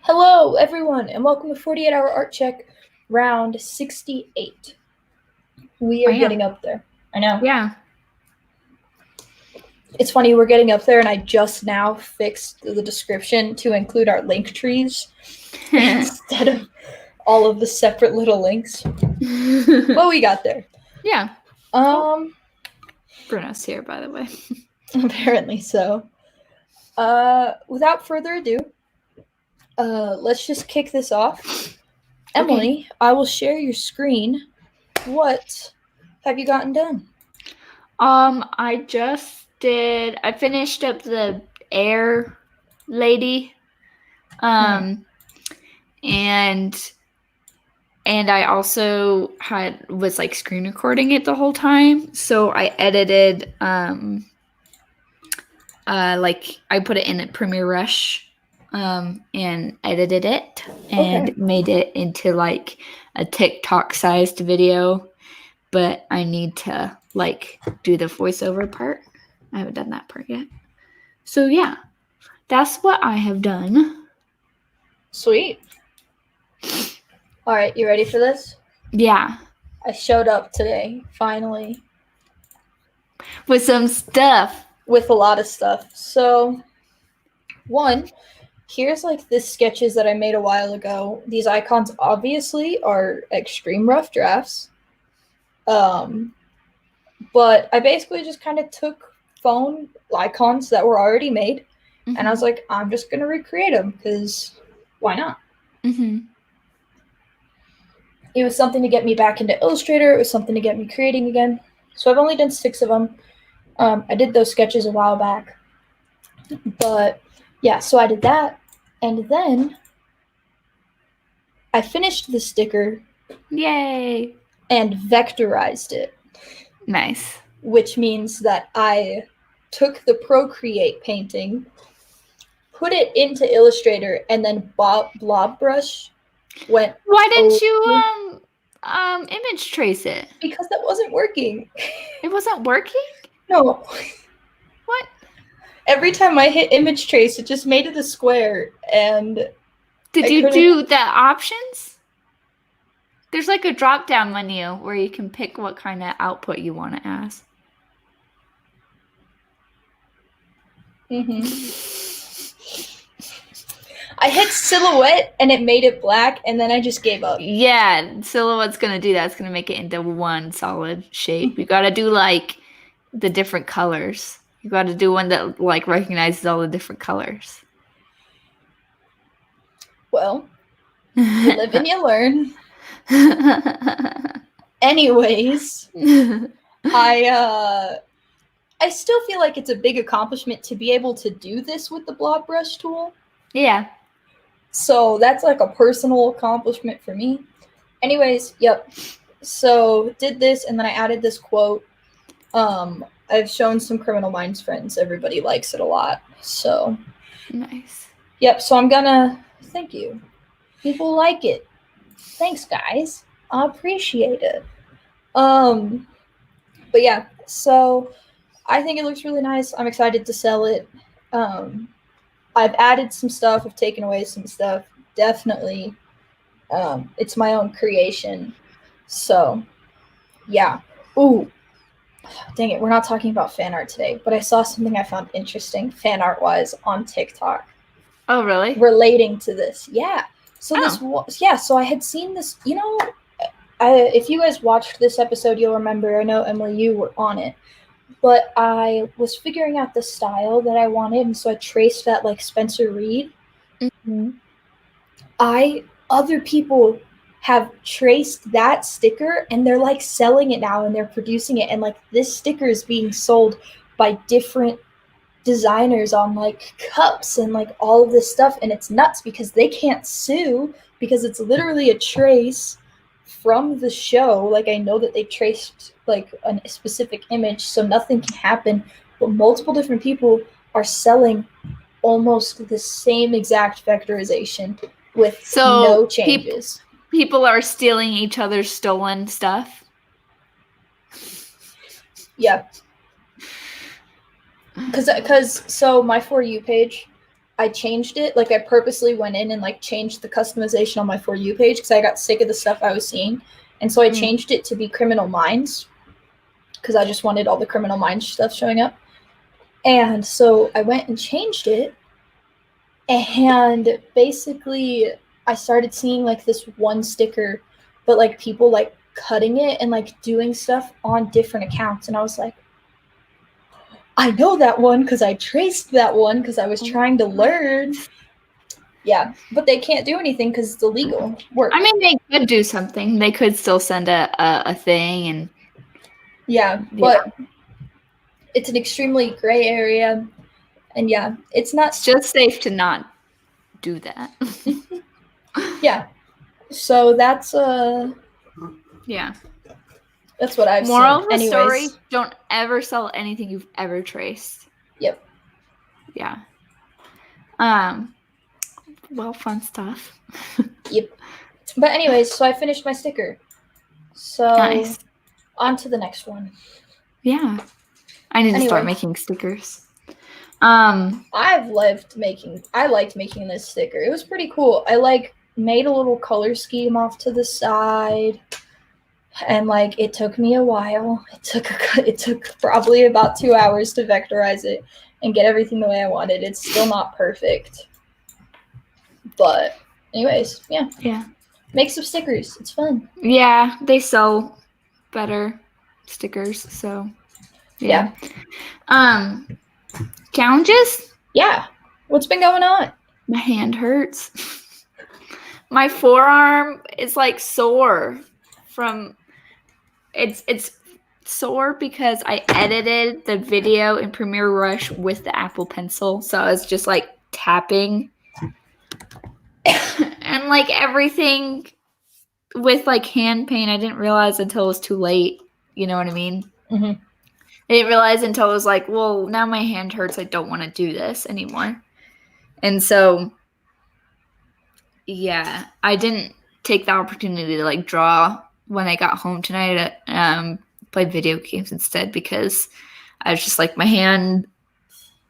Hello, everyone, and welcome to 48-Hour Art Check, round 68. We are getting up there. I know. Yeah. It's funny, we're getting up there, and I just now fixed the description to include our link trees instead of all of the separate little links. But we got there. Yeah. Bruno's here, by the way. Apparently so. Without further ado, let's just kick this off. Emily, I will share your screen. What have you gotten done? I finished up the air lady. And I also was like screen recording it the whole time. So I edited like I put it in Premiere Rush and edited it and made it into like a TikTok sized video, but I need to like do the voiceover part. I haven't done that part yet. So yeah, that's what I have done. Sweet. All right, you ready for this? Yeah. I showed up today, finally. With some stuff. With a lot of stuff. So, one, here's like the sketches that I made a while ago. These icons obviously are extreme rough drafts. But I basically just kind of took phone icons that were already made, and I was like, I'm just going to recreate them, because why not? It was something to get me back into Illustrator. It was something to get me creating again. So I've only done 6 of them. I did those sketches a while back. But yeah, so I did that. And then I finished the sticker. Yay! And vectorized it. Nice. Which means that I took the Procreate painting, put it into Illustrator, and then blob brush went. Why didn't you image trace it? Because that wasn't working. It wasn't working? No. What? Every time I hit image trace, it just made it a square, and did you do the options? There's like a drop-down menu where you can pick what kind of output you want to ask. I hit silhouette and it made it black, and then I just gave up. Yeah, silhouette's gonna do that. It's gonna make it into one solid shape. You gotta do like the different colors. You gotta do one that like recognizes all the different colors. Well, you live and you learn. Anyways, I still feel like it's a big accomplishment to be able to do this with the blob brush tool. Yeah. So that's like a personal accomplishment for me. Anyways, yep. So did this, and then I added this quote. I've shown some Criminal Minds friends. Everybody likes it a lot. So nice. Yep. So I'm gonna thank you. People like it. Thanks, guys. I appreciate it. But yeah. So I think it looks really nice. I'm excited to sell it. I've added some stuff. I've taken away some stuff. Definitely. It's my own creation. So, yeah. Ooh. Dang it. We're not talking about fan art today, but I saw something I found interesting fan art wise on TikTok. Oh, really? Relating to this. Yeah. So so I had seen this, if you guys watched this episode, you'll remember, I know, Emily, you were on it. But I was figuring out the style that I wanted, and so I traced that like Spencer Reed. Other people have traced that sticker, and they're like selling it now, and they're producing it, and like this sticker is being sold by different designers on like cups and like all of this stuff, and it's nuts because they can't sue because it's literally a trace from the show. Like, I know that they traced like a specific image, so nothing can happen, but multiple different people are selling almost the same exact vectorization with no changes. People are stealing each other's stolen stuff. Yeah. Because so my For You page, I changed it. Like I purposely went in and like changed the customization on my For You page because I got sick of the stuff I was seeing. And so I changed it to be Criminal Minds because I just wanted all the Criminal Minds stuff showing up. And so I went and changed it. And basically I started seeing like this one sticker, but like people like cutting it and like doing stuff on different accounts. And I was like, I know that one because I traced that one because I was trying to learn. Yeah, but they can't do anything because it's illegal work. I mean, they could do something. They could still send a thing and... Yeah, but it's an extremely gray area. And yeah, it's not... It's just safe to not do that. Yeah. So that's... Yeah. That's what I've Moral seen. of the story, don't ever sell anything you've ever traced. Yep. Yeah. Well, fun stuff. Yep. But anyways, so I finished my sticker. So nice. On to the next one. Yeah. I need to start making stickers. I liked making this sticker. It was pretty cool. I like made a little color scheme off to the side. And like it took me a while. It took probably about 2 hours to vectorize it and get everything the way I wanted. It's still not perfect. But anyways, yeah. Yeah. Make some stickers. It's fun. Yeah, they sell better stickers, so yeah. Challenges? Yeah. What's been going on? My hand hurts. My forearm is like sore from it's sore because I edited the video in Premiere Rush with the Apple Pencil, so I was just like tapping and like everything with like hand pain. I didn't realize until it was too late. You know what I mean? Mm-hmm. I didn't realize until I was like, well, now my hand hurts. I don't want to do this anymore. And so, yeah, I didn't take the opportunity to like draw when I got home tonight. Play video games instead because I was just like, my hand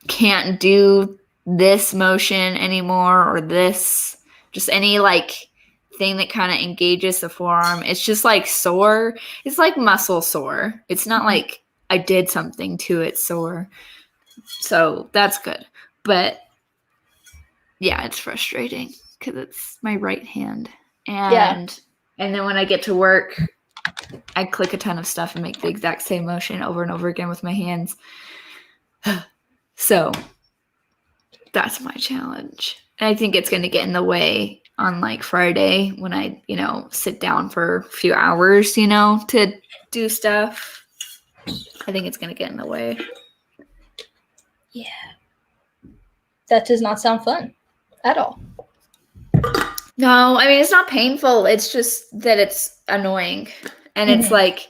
can't do this motion anymore or this, just any like thing that kind of engages the forearm. It's just like sore. It's like muscle sore. It's not like I did something to it sore. So that's good. But yeah, it's frustrating because it's my right hand. And then when I get to work, I click a ton of stuff and make the exact same motion over and over again with my hands. So that's my challenge. And I think it's going to get in the way on like Friday when I, sit down for a few hours, to do stuff. I think it's going to get in the way. Yeah. That does not sound fun at all. No, I mean, it's not painful. It's just that it's annoying. And it's like,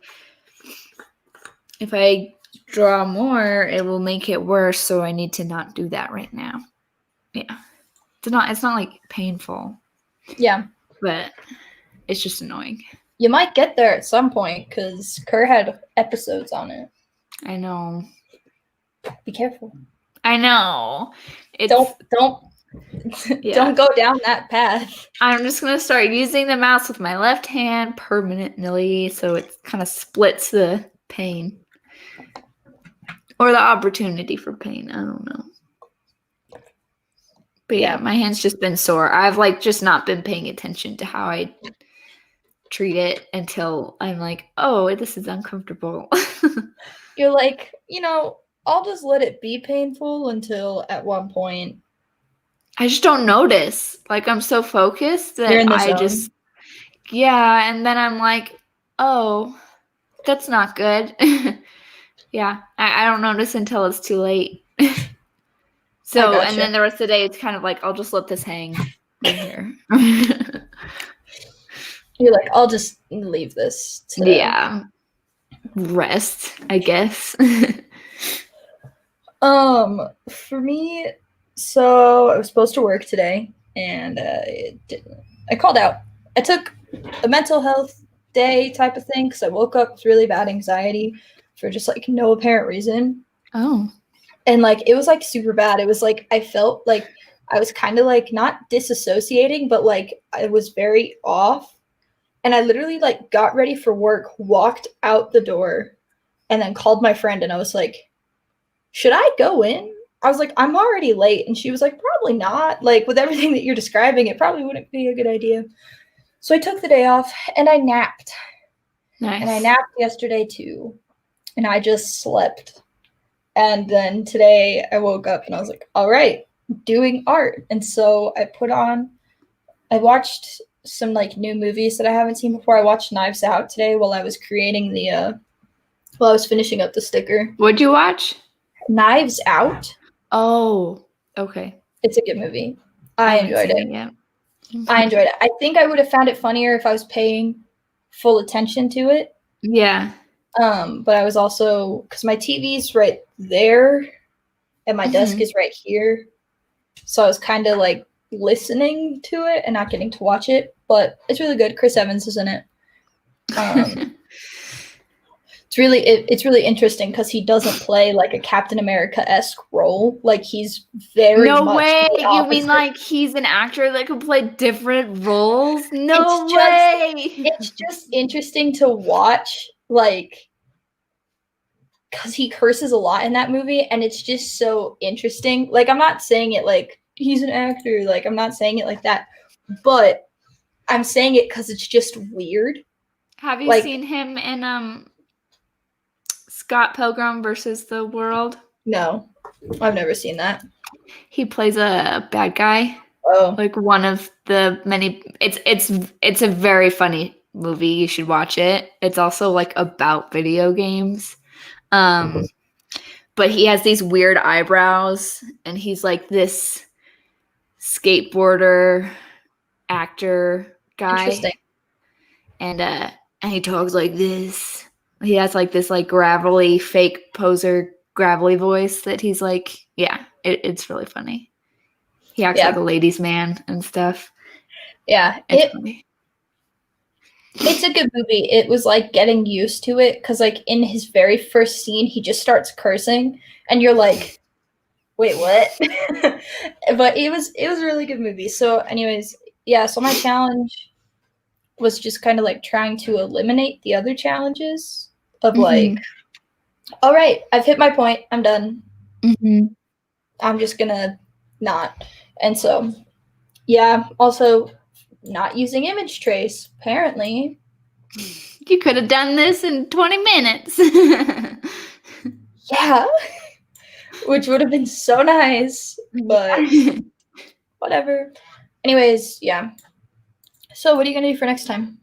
if I draw more, it will make it worse. So I need to not do that right now. Yeah. It's not like painful. Yeah. But it's just annoying. You might get there at some point because Kerr had episodes on it. I know. Be careful. I know. Don't go down that path. I'm just going to start using the mouse with my left hand permanently so it kind of splits the pain. Or the opportunity for pain. I don't know. But yeah, my hand's just been sore. I've like just not been paying attention to how I treat it until I'm like, oh, this is uncomfortable. You're like, I'll just let it be painful until at one point. I just don't notice. Like I'm so focused that I just, and then I'm like, oh, that's not good. Yeah, I don't notice until it's too late. So, and then the rest of the day, it's kind of like, I'll just let this hang right here. You're like, I'll just leave this today. Yeah. Rest, I guess. For me, so I was supposed to work today, and I called out. I took a mental health day type of thing because I woke up with really bad anxiety for just like no apparent reason. Oh. And like it was like super bad. It was like I felt like I was kind of like not disassociating, but like I was very off. And I literally like got ready for work, walked out the door, and then called my friend and I was like, should I go in? I was like, I'm already late. And she was like, probably not. Like, with everything that you're describing, it probably wouldn't be a good idea. So I took the day off and I napped. Nice. And I napped yesterday too. And I just slept. And then today I woke up and I was like, all right, doing art. And so I watched some like new movies that I haven't seen before. I watched Knives Out today while I was creating while I was finishing up the sticker. What'd you watch? Knives Out. Oh, okay. It's a good movie. I enjoyed it. I enjoyed it. I think I would have found it funnier if I was paying full attention to it. Yeah. But I was also, because my TV's right there and my desk is right here. So I was kind of like listening to it and not getting to watch it. But it's really good. Chris Evans is in it. It's really interesting because he doesn't play like a Captain America-esque role. Like he's very no much way. the You mean opposite. like he's an actor that could play different roles? No way. It's just interesting to watch, like, because he curses a lot in that movie, and it's just so interesting. Like, I'm not saying it like he's an actor. Like, I'm not saying it like that, but I'm saying it because it's just weird. Have you seen him in Scott Pilgrim versus the World? No, I've never seen that. He plays a bad guy. Oh, like one of the many. It's a very funny movie. You should watch it. It's also like about video games. But he has these weird eyebrows, and he's like this skateboarder actor guy. Interesting. And he talks like this. He has like this like gravelly fake poser gravelly voice that he's like, yeah, it's really funny. He acts like a ladies' man and stuff. Yeah, it's funny. It's a good movie. It was like getting used to it because like in his very first scene, he just starts cursing, and you're like, wait, what? But it was a really good movie. So anyways, yeah, so my challenge was just kind of like trying to eliminate the other challenges of like, all right, I've hit my point, I'm done. I'm just gonna not. And so yeah, also not using image trace, apparently. You could have done this in 20 minutes. Yeah. Which would have been so nice, but whatever. Anyways, yeah. So what are you going to do for next time?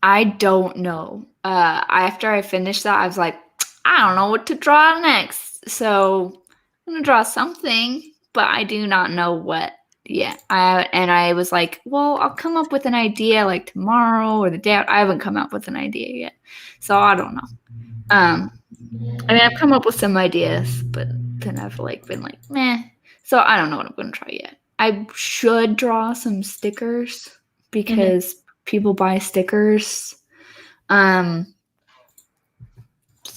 I don't know. After I finished that, I was like, I don't know what to draw next. So I'm going to draw something, but I do not know what yet. I was like, well, I'll come up with an idea like tomorrow or the day. I haven't come up with an idea yet. So I don't know. I mean, I've come up with some ideas, but then I've like been like, meh. So I don't know what I'm going to try yet. I should draw some stickers because people buy stickers. So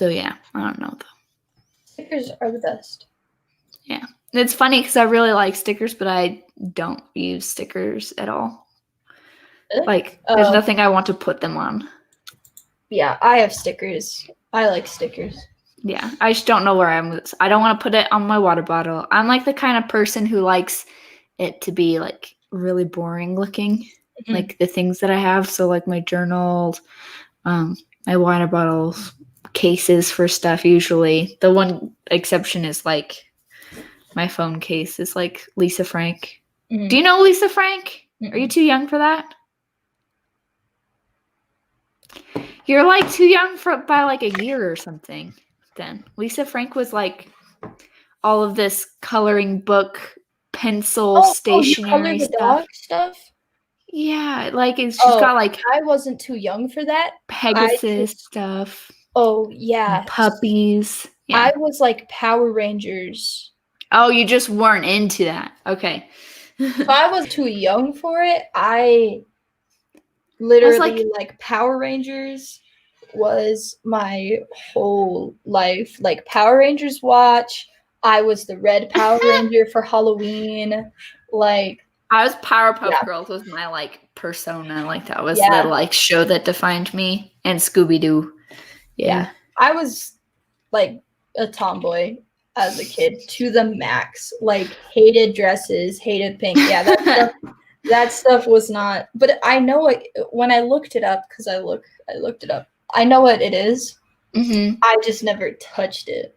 yeah, I don't know though. Stickers are the best. Yeah. It's funny because I really like stickers, but I don't use stickers at all. Really? Like, there's nothing I want to put them on. Yeah, I have stickers. I like stickers. Yeah, I just don't know where I'm with. I don't want to put it on my water bottle. I'm like the kind of person who likes it to be like really boring looking, like the things that I have. So like my journals, my water bottles, cases for stuff usually. The one exception is like my phone case is like Lisa Frank. Do you know Lisa Frank? Are you too young for that? You're like too young by like a year or something. Then Lisa Frank was like all of this coloring book, pencil, stationery you color the stuff. Yeah, like she's got like. I wasn't too young for that. Pegasus stuff. Oh yeah, puppies. Yeah. I was like Power Rangers. Oh, you just weren't into that. Okay. So I was too young for it. I literally like Power Rangers was my whole life. Like Power Rangers watch, I was the red Power Ranger for Halloween. Like, I was Powerpuff Yeah. Girls was my like persona. Like that was Yeah. the like show that defined me. And Scooby Doo. Yeah. I was like a tomboy as a kid to the max. Like, hated dresses, hated pink. Yeah, that stuff was not. But I know it when I looked it up, because I looked it up. I know what it is. Mm-hmm. I just never touched it.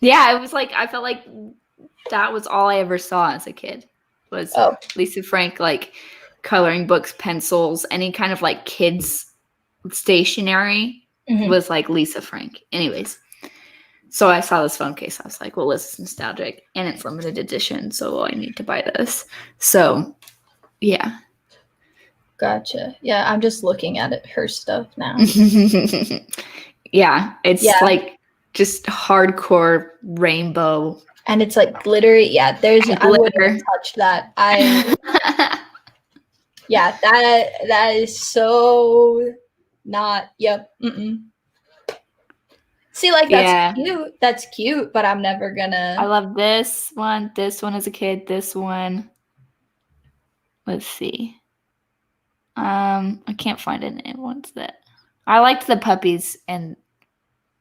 Yeah, it was like I felt like that was all I ever saw as a kid was Lisa Frank, like coloring books, pencils, any kind of like kids stationery was like Lisa Frank. Anyways, so I saw this phone case. I was like, well, this is nostalgic and it's limited edition, so I need to buy this. So, yeah. Gotcha. Yeah, I'm just looking at it, her stuff now. Yeah, it's like just hardcore rainbow. And it's like glittery. Yeah, I wouldn't have touched that. Yeah, that is so not. Yep. Mm-mm. See, like that's cute. That's cute, but I'm never gonna. I love this one. This one as a kid. This one. Let's see. I can't find any ones that I liked the puppies and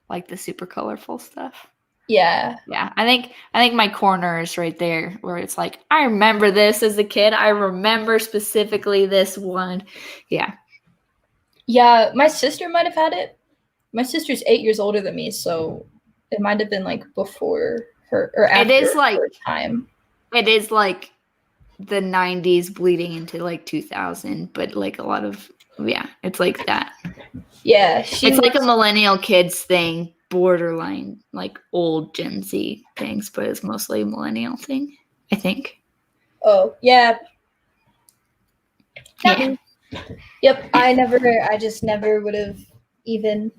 like the super colorful stuff. Yeah. Yeah. I think my corner is right there where it's like, I remember this as a kid. I remember specifically this one. Yeah. Yeah, my sister might have had it. My sister's 8 years older than me, so it might have been like before her or after it is like her time. It is like the 90s bleeding into like 2000, but like a lot of it's like that. Yeah, it's like a millennial kids thing, borderline like old Gen Z things, but it's mostly a millennial thing, I think. Oh, yeah. Yeah. Yep, I just never would have even.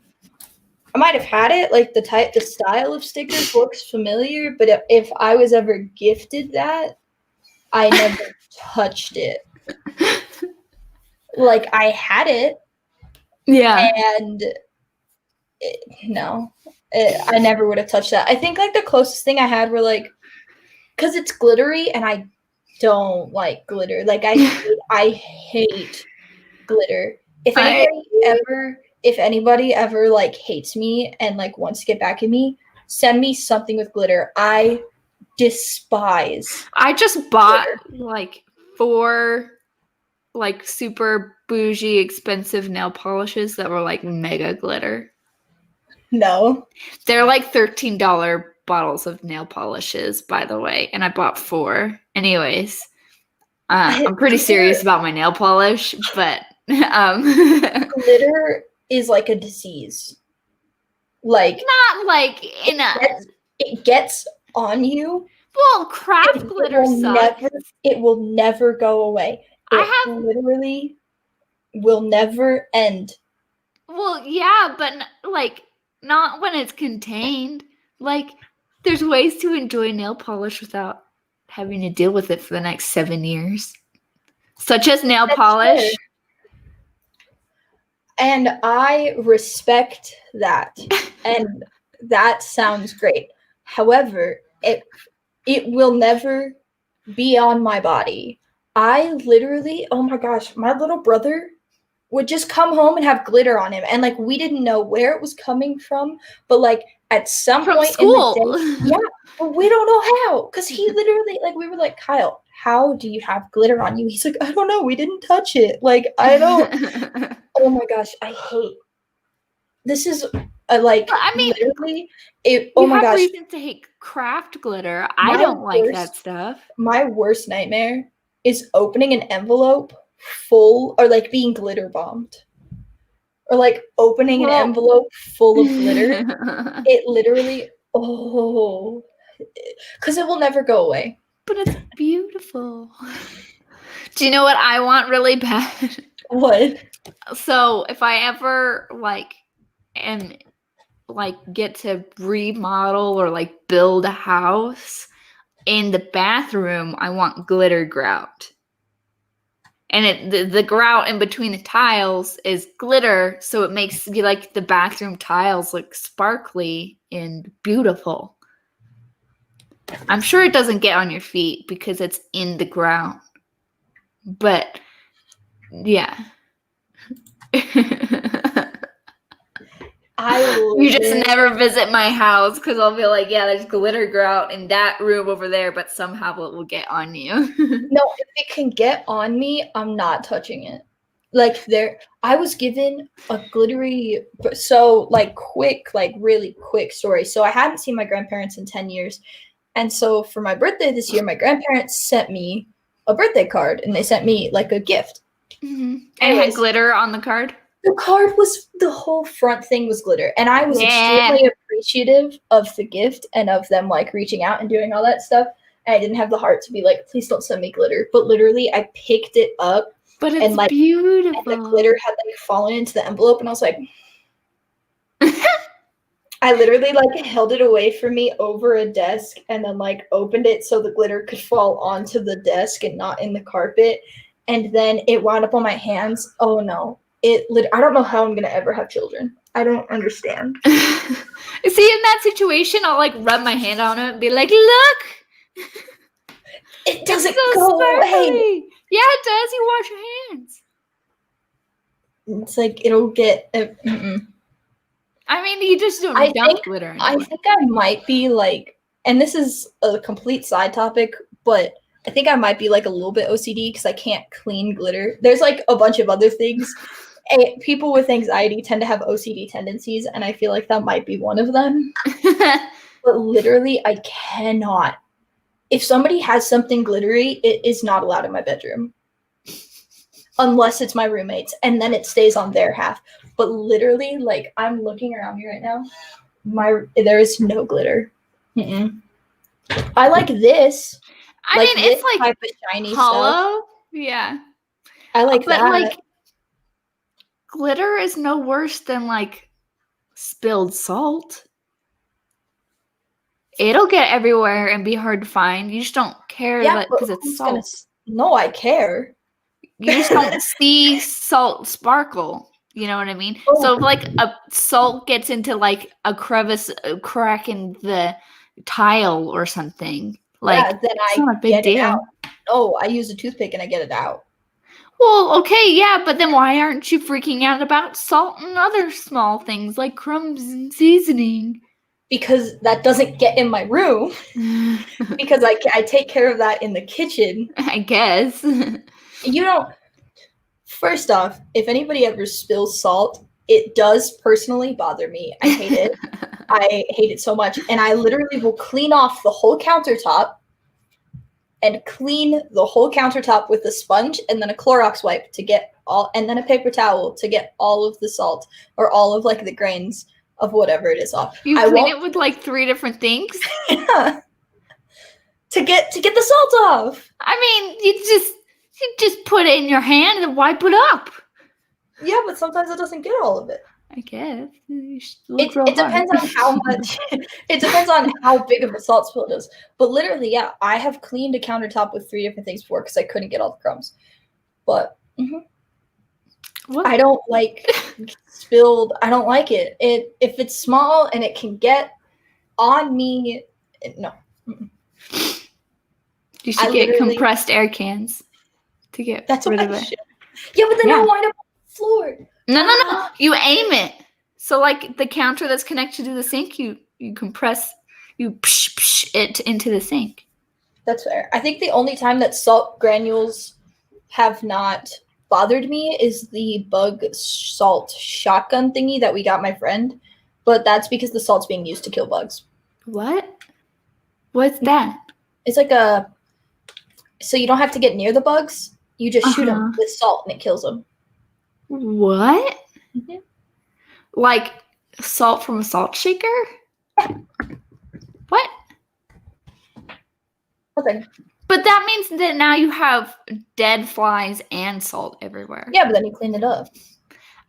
I might have had it, like the style of stickers looks familiar, but if I was ever gifted that, I never touched it. Like, I had it. Yeah. And I never would have touched that. I think like the closest thing I had were like, because it's glittery and I don't like glitter. Like I hate glitter. If anybody ever like hates me and like wants to get back at me, send me something with glitter. I despise. I just bought like 4 like super bougie expensive nail polishes that were like mega glitter. No. They're like $13 bottles of nail polishes, by the way, and I bought 4. Anyways, I'm pretty serious about my nail polish, but glitter is like a disease. Like, not like it gets on you. Well, craft glitter sucks. It will never go away. Literally will never end. Well, yeah, but like not when it's contained. Like, there's ways to enjoy nail polish without having to deal with it for the next 7 years, such as nail polish. Fair. And I respect that, and that sounds great. However, it will never be on my body. I literally, oh my gosh, my little brother would just come home and have glitter on him, and like we didn't know where it was coming from, but like at some point school. In the day, but we don't know how, because he literally, like, we were like, Kyle, how do you have glitter on you? He's like, I don't know, we didn't touch it. Like, I don't. Oh my gosh, I hate. This is I mean, literally it. Oh my gosh, reason to hate craft glitter. I don't like that stuff. My worst nightmare is opening an envelope full, or like being glitter bombed, or like opening an envelope full of glitter. It literally, because it will never go away. But it's beautiful. Do you know what I want really bad? What? So if I ever get to remodel or like build a house, in the bathroom I want glitter grout. And the grout in between the tiles is glitter, so it makes like the bathroom tiles look sparkly and beautiful. I'm sure it doesn't get on your feet because it's in the ground. But yeah. You just never visit my house because I'll be like, yeah, there's glitter grout in that room over there, but somehow it will get on you. No, if it can get on me, I'm not touching it. Like I was given a glittery, so like really quick story. So I hadn't seen my grandparents in 10 years. And so for my birthday this year, my grandparents sent me a birthday card and they sent me like a gift. Mm-hmm. And it had glitter on the card? The card the whole front thing was glitter. And I was extremely appreciative of the gift and of them like reaching out and doing all that stuff. And I didn't have the heart to be like, please don't send me glitter. But literally I picked it up. But it's like, beautiful. And the glitter had like fallen into the envelope and I was like, I literally like held it away from me over a desk and then like opened it so the glitter could fall onto the desk and not in the carpet. And then it wound up on my hands. Oh no. I don't know how I'm going to ever have children. I don't understand. See, in that situation, I'll like rub my hand on it and be like, look. It doesn't go away. Yeah, it does. You wash your hands. It's like it'll get. I mean, you just don't dump glitter. I think I might be like, and this is a complete side topic, but I think I might be like a little bit OCD because I can't clean glitter. There's like a bunch of other things. People with anxiety tend to have OCD tendencies, and I feel like that might be one of them. But literally, I cannot. If somebody has something glittery, it is not allowed in my bedroom. Unless it's my roommates, and then it stays on their half. But literally, like, I'm looking around me right now. There is no glitter. I like this. I mean, it's like type of shiny hollow. Stuff. Yeah. I like that. But like, glitter is no worse than like spilled salt. It'll get everywhere and be hard to find. You just don't care because it's salt. No, I care. You just don't see salt sparkle. You know what I mean? Oh. So if like a salt gets into like a crevice, a crack in the tile or something, like then it's not a big deal. Oh, I use a toothpick and I get it out. Well, okay, yeah, but then why aren't you freaking out about salt and other small things like crumbs and seasoning? Because that doesn't get in my room. Because I take care of that in the kitchen. I guess. First off, if anybody ever spills salt, it does personally bother me. I hate it. I hate it so much. And I literally will clean off the whole countertop and clean the whole countertop with a sponge and then a Clorox wipe to get and then a paper towel to get all of the salt or all of like the grains of whatever it is off. You clean it with like 3 different things? Yeah. To get the salt off. I mean, you just put it in your hand and wipe it up. Yeah, but sometimes it doesn't get all of it. I guess. It depends on how much. It depends on how big of a salt spill it is. But literally, yeah, I have cleaned a countertop with 3 different things before because I couldn't get all the crumbs. But I don't like spilled. I don't like it. If it's small and it can get on me, no. You should get compressed air cans to get rid of it. Yeah, but then I'll wind up on the floor. No. You aim it. So like the counter that's connected to the sink, you compress, you psh it into the sink. That's fair. I think the only time that salt granules have not bothered me is the bug salt shotgun thingy that we got my friend. But that's because the salt's being used to kill bugs. What? What's that? It's like so you don't have to get near the bugs. You just shoot them with salt and it kills them. What? Mm-hmm. Like salt from a salt shaker? What? Okay. But that means that now you have dead flies and salt everywhere. Yeah, but then you clean it up.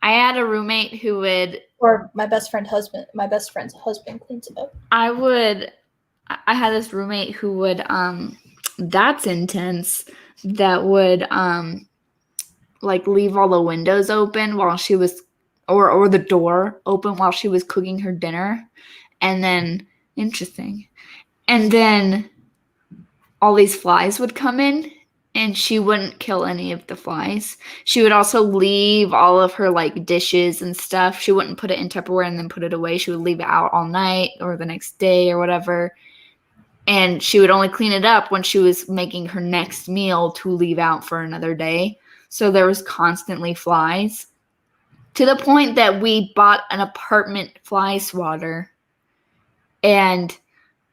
I had a roommate who would... Or my best friend's husband cleans it up. I had this roommate who would... that's intense. That would... like leave all the windows open while she was, or the door open while she was cooking her dinner. And then, interesting. And then all these flies would come in, and she wouldn't kill any of the flies. She would also leave all of her like dishes and stuff. She wouldn't put it in Tupperware and then put it away. She would leave it out all night or the next day or whatever. And she would only clean it up when she was making her next meal to leave out for another day. So there was constantly flies, to the point that we bought an apartment fly swatter, and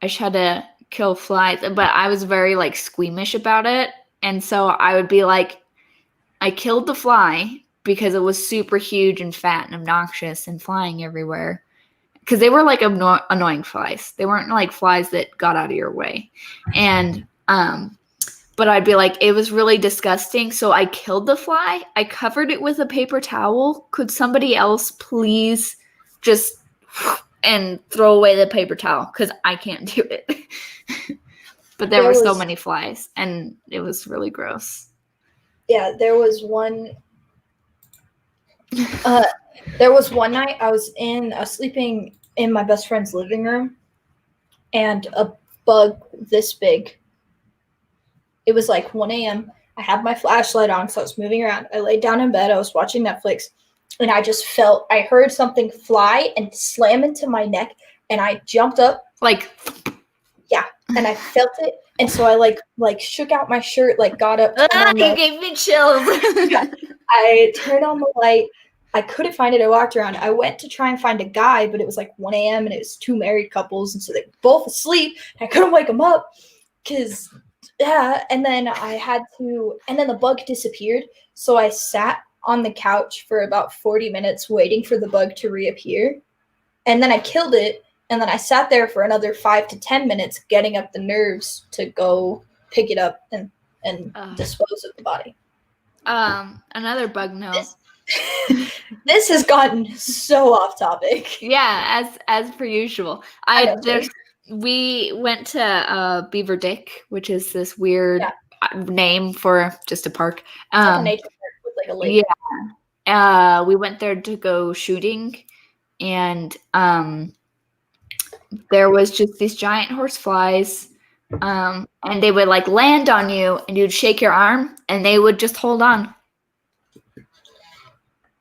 I tried to kill flies, but I was very like squeamish about it. And so I would be like, I killed the fly because it was super huge and fat and obnoxious and flying everywhere. Because they were like annoying flies. They weren't like flies that got out of your way. And but I'd be like, it was really disgusting. So I killed the fly. I covered it with a paper towel. Could somebody else please just and throw away the paper towel? Because I can't do it. But there were so many flies, and it was really gross. Yeah, there was one. There was one night I was sleeping in my best friend's living room, and a bug this big. It was like 1 a.m. I had my flashlight on, so I was moving around. I laid down in bed. I was watching Netflix, and I heard something fly and slam into my neck, and I jumped up. Like, yeah, and I felt it, and so I like shook out my shirt, like got up. You gave me chills. Yeah. I turned on the light. I couldn't find it. I walked around. I went to try and find a guy, but it was like 1 a.m. and it was two married couples, and so they were both asleep. I couldn't wake them up because, yeah. And then the bug disappeared. So I sat on the couch for about 40 minutes waiting for the bug to reappear. And then I killed it. And then I sat there for another 5 to 10 minutes getting up the nerves to go pick it up and dispose of the body. Another bug note. This has gotten so off topic. Yeah, as per usual. We went to Beaver Dick, which is this weird name for just a park. It's like a nature park with like a lake. Yeah. We went there to go shooting, and there was just these giant horseflies, and they would like land on you, and you'd shake your arm, and they would just hold on.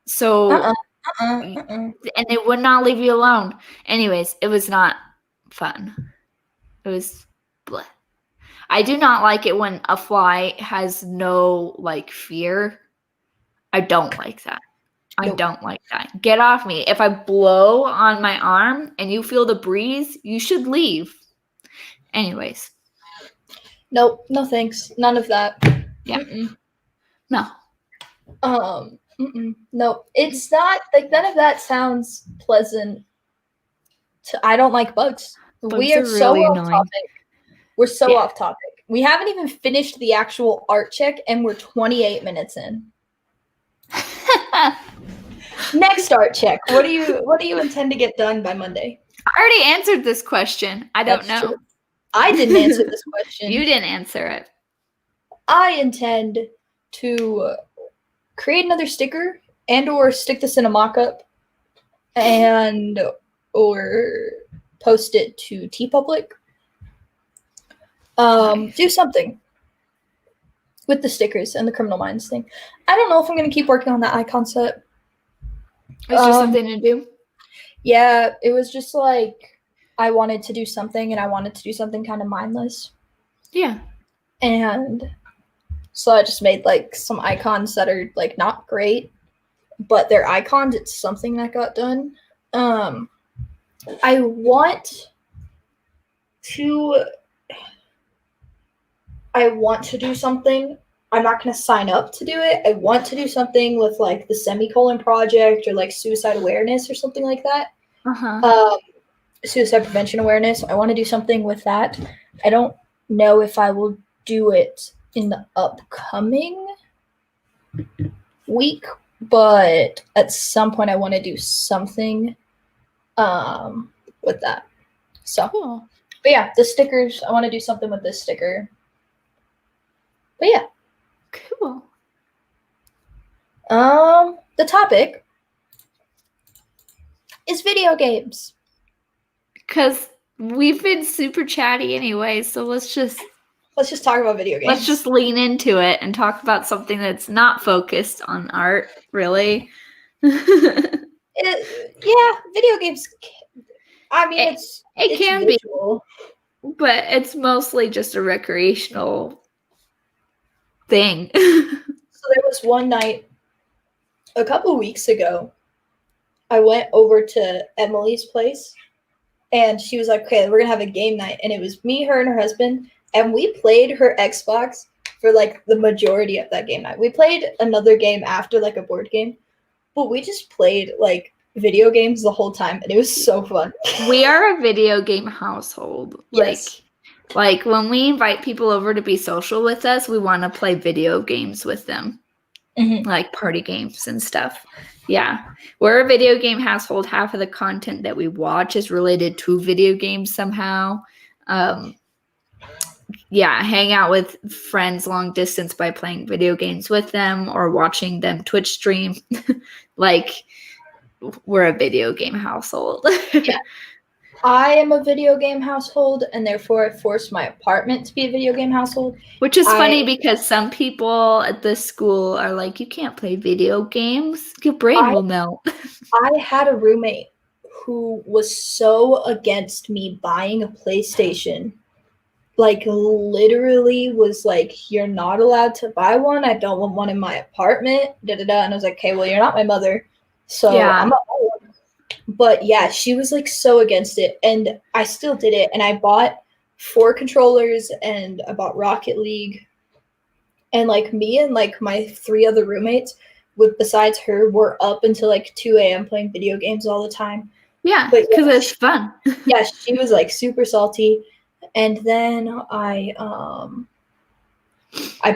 So, and they would not leave you alone. Anyways, it was not fun. It was bleh. I do not like it when a fly has no like fear. I don't like that. I don't like that. Get off me. If I blow on my arm and you feel the breeze, you should leave. Anyways. Nope. No thanks. None of that. Yeah. No. No. It's not like none of that sounds pleasant. I don't like bugs. We are so really off topic. We're so off topic. We haven't even finished the actual art check, and we're 28 minutes in. Next art check. What do you intend to get done by Monday? I already answered this question. I don't know. True. I didn't answer this question. You didn't answer it. I intend to create another sticker and or stick this in a mock-up and or post it to TeePublic. Do something with the stickers and the Criminal Minds thing. I don't know if I'm going to keep working on that icon set. Is there something to do? Yeah, it was just like I wanted to do something, and I wanted to do something kind of mindless. Yeah. And so I just made like some icons that are like not great, but they're icons. It's something that got done. I want to do something. I'm not going to sign up to do it. I want to do something with like the Semicolon Project or like suicide awareness or something like that. Suicide prevention awareness. I want to do something with that. I don't know if I will do it in the upcoming week, but at some point I want to do something with that. So cool. But yeah, the stickers, I want to do something with this sticker. But yeah. Cool. The topic is video games. Because We've been super chatty anyway, so let's just talk about video games. Let's just lean into it and talk about something that's not focused on art, really. Yeah, video games. I mean, it's can visual. be, but it's mostly just a recreational thing. So there was one night a couple of weeks ago, I went over to Emily's place, and she was like, okay, we're gonna have a game night. And it was me, her, and her husband, and we played her Xbox for like the majority of that game night. We played another game after, like a board game, but we just played like video games the whole time, and it was so fun. We are a video game household. Yes. Like when we invite people over to be social with us, we want to play video games with them. Mm-hmm. Like party games and stuff. Yeah. We're a video game household. Half of the content that we watch is related to video games somehow. Hang out with friends long distance by playing video games with them or watching them Twitch stream. Like, we're a video game household. Yeah. I am a video game household, and therefore I forced my apartment to be a video game household. Which is funny because some people at this school are like, you can't play video games. Your brain will melt. I had a roommate who was so against me buying a PlayStation. Like, literally was like, you're not allowed to buy one. I don't want one in my apartment. And I was like, okay, well, you're not my mother, so I'm not buying one. But yeah, she was like so against it, and I still did it. And I bought 4 controllers, and I bought Rocket League, and like me and like my 3 other roommates, besides her, were up until like 2 a.m. playing video games all the time. Yeah, because it's fun. Yeah, she was like super salty. And then I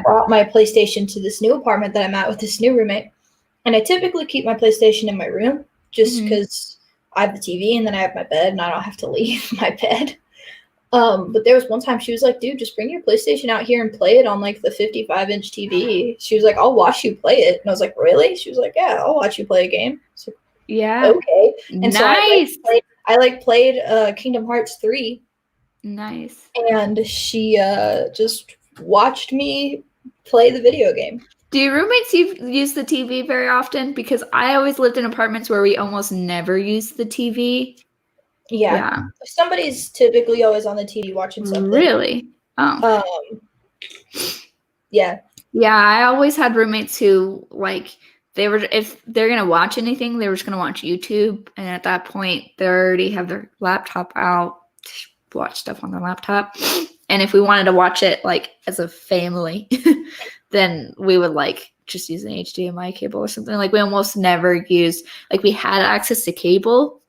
brought my PlayStation to this new apartment that I'm at with this new roommate. And I typically keep my PlayStation in my room just because I have the TV and then I have my bed and I don't have to leave my bed. But there was one time she was like, dude, just bring your PlayStation out here and play it on like the 55-inch TV. She was like, I'll watch you play it. And I was like, really? She was like, yeah, I'll watch you play a game. So, yeah. Okay. And nice. So I played Kingdom Hearts 3. Nice. And she just watched me play the video game. Do your roommates use the TV very often? Because I always lived in apartments where we almost never used the TV. Yeah. Somebody's typically always on the TV watching something. Really? Oh. Yeah. Yeah, I always had roommates who, like, if they're going to watch anything, they were just going to watch YouTube. And at that point, they already have their laptop out, watch stuff on their laptop. And if we wanted to watch it, like, as a family, then we would, like, just use an HDMI cable or something. Like, we almost never used, like, we had access to cable,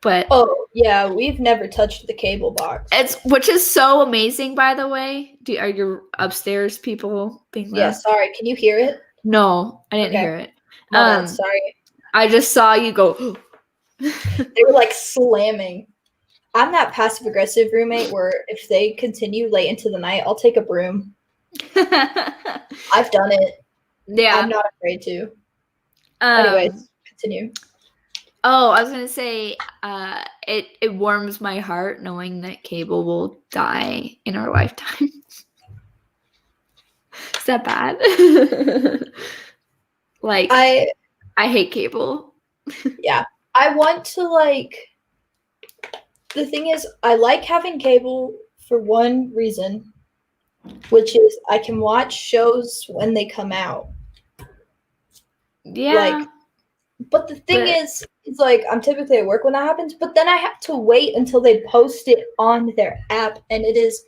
but... Oh, yeah, we've never touched the cable box. Which is so amazing, by the way. Are your upstairs people being loud? Yeah, sorry. Can you hear it? No, I didn't hear it. Sorry. I just saw you go... They were, like, slamming. I'm that passive-aggressive roommate where if they continue late into the night, I'll take a broom. I've done it. Yeah. I'm not afraid to. Anyways, continue. Oh, I was going to say, it warms my heart knowing that cable will die in our lifetime. Is that bad? Like, I hate cable. Yeah. I want to, like... The thing is, I like having cable for one reason, which is I can watch shows when they come out. Yeah. But the thing is, it's like I'm typically at work when that happens, but then I have to wait until they post it on their app, and it is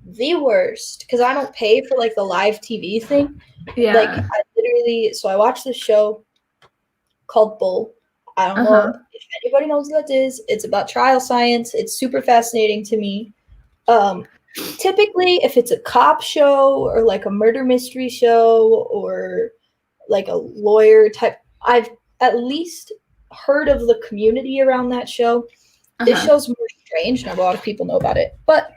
the worst because I don't pay for like the live TV thing. Yeah. Like I watched this show called Bull. I don't know if anybody knows what that is. It's about trial science. It's super fascinating to me. Typically, if it's a cop show or like a murder mystery show or like a lawyer type, I've at least heard of the community around that show. This show's more strange, and a lot of people know about it. But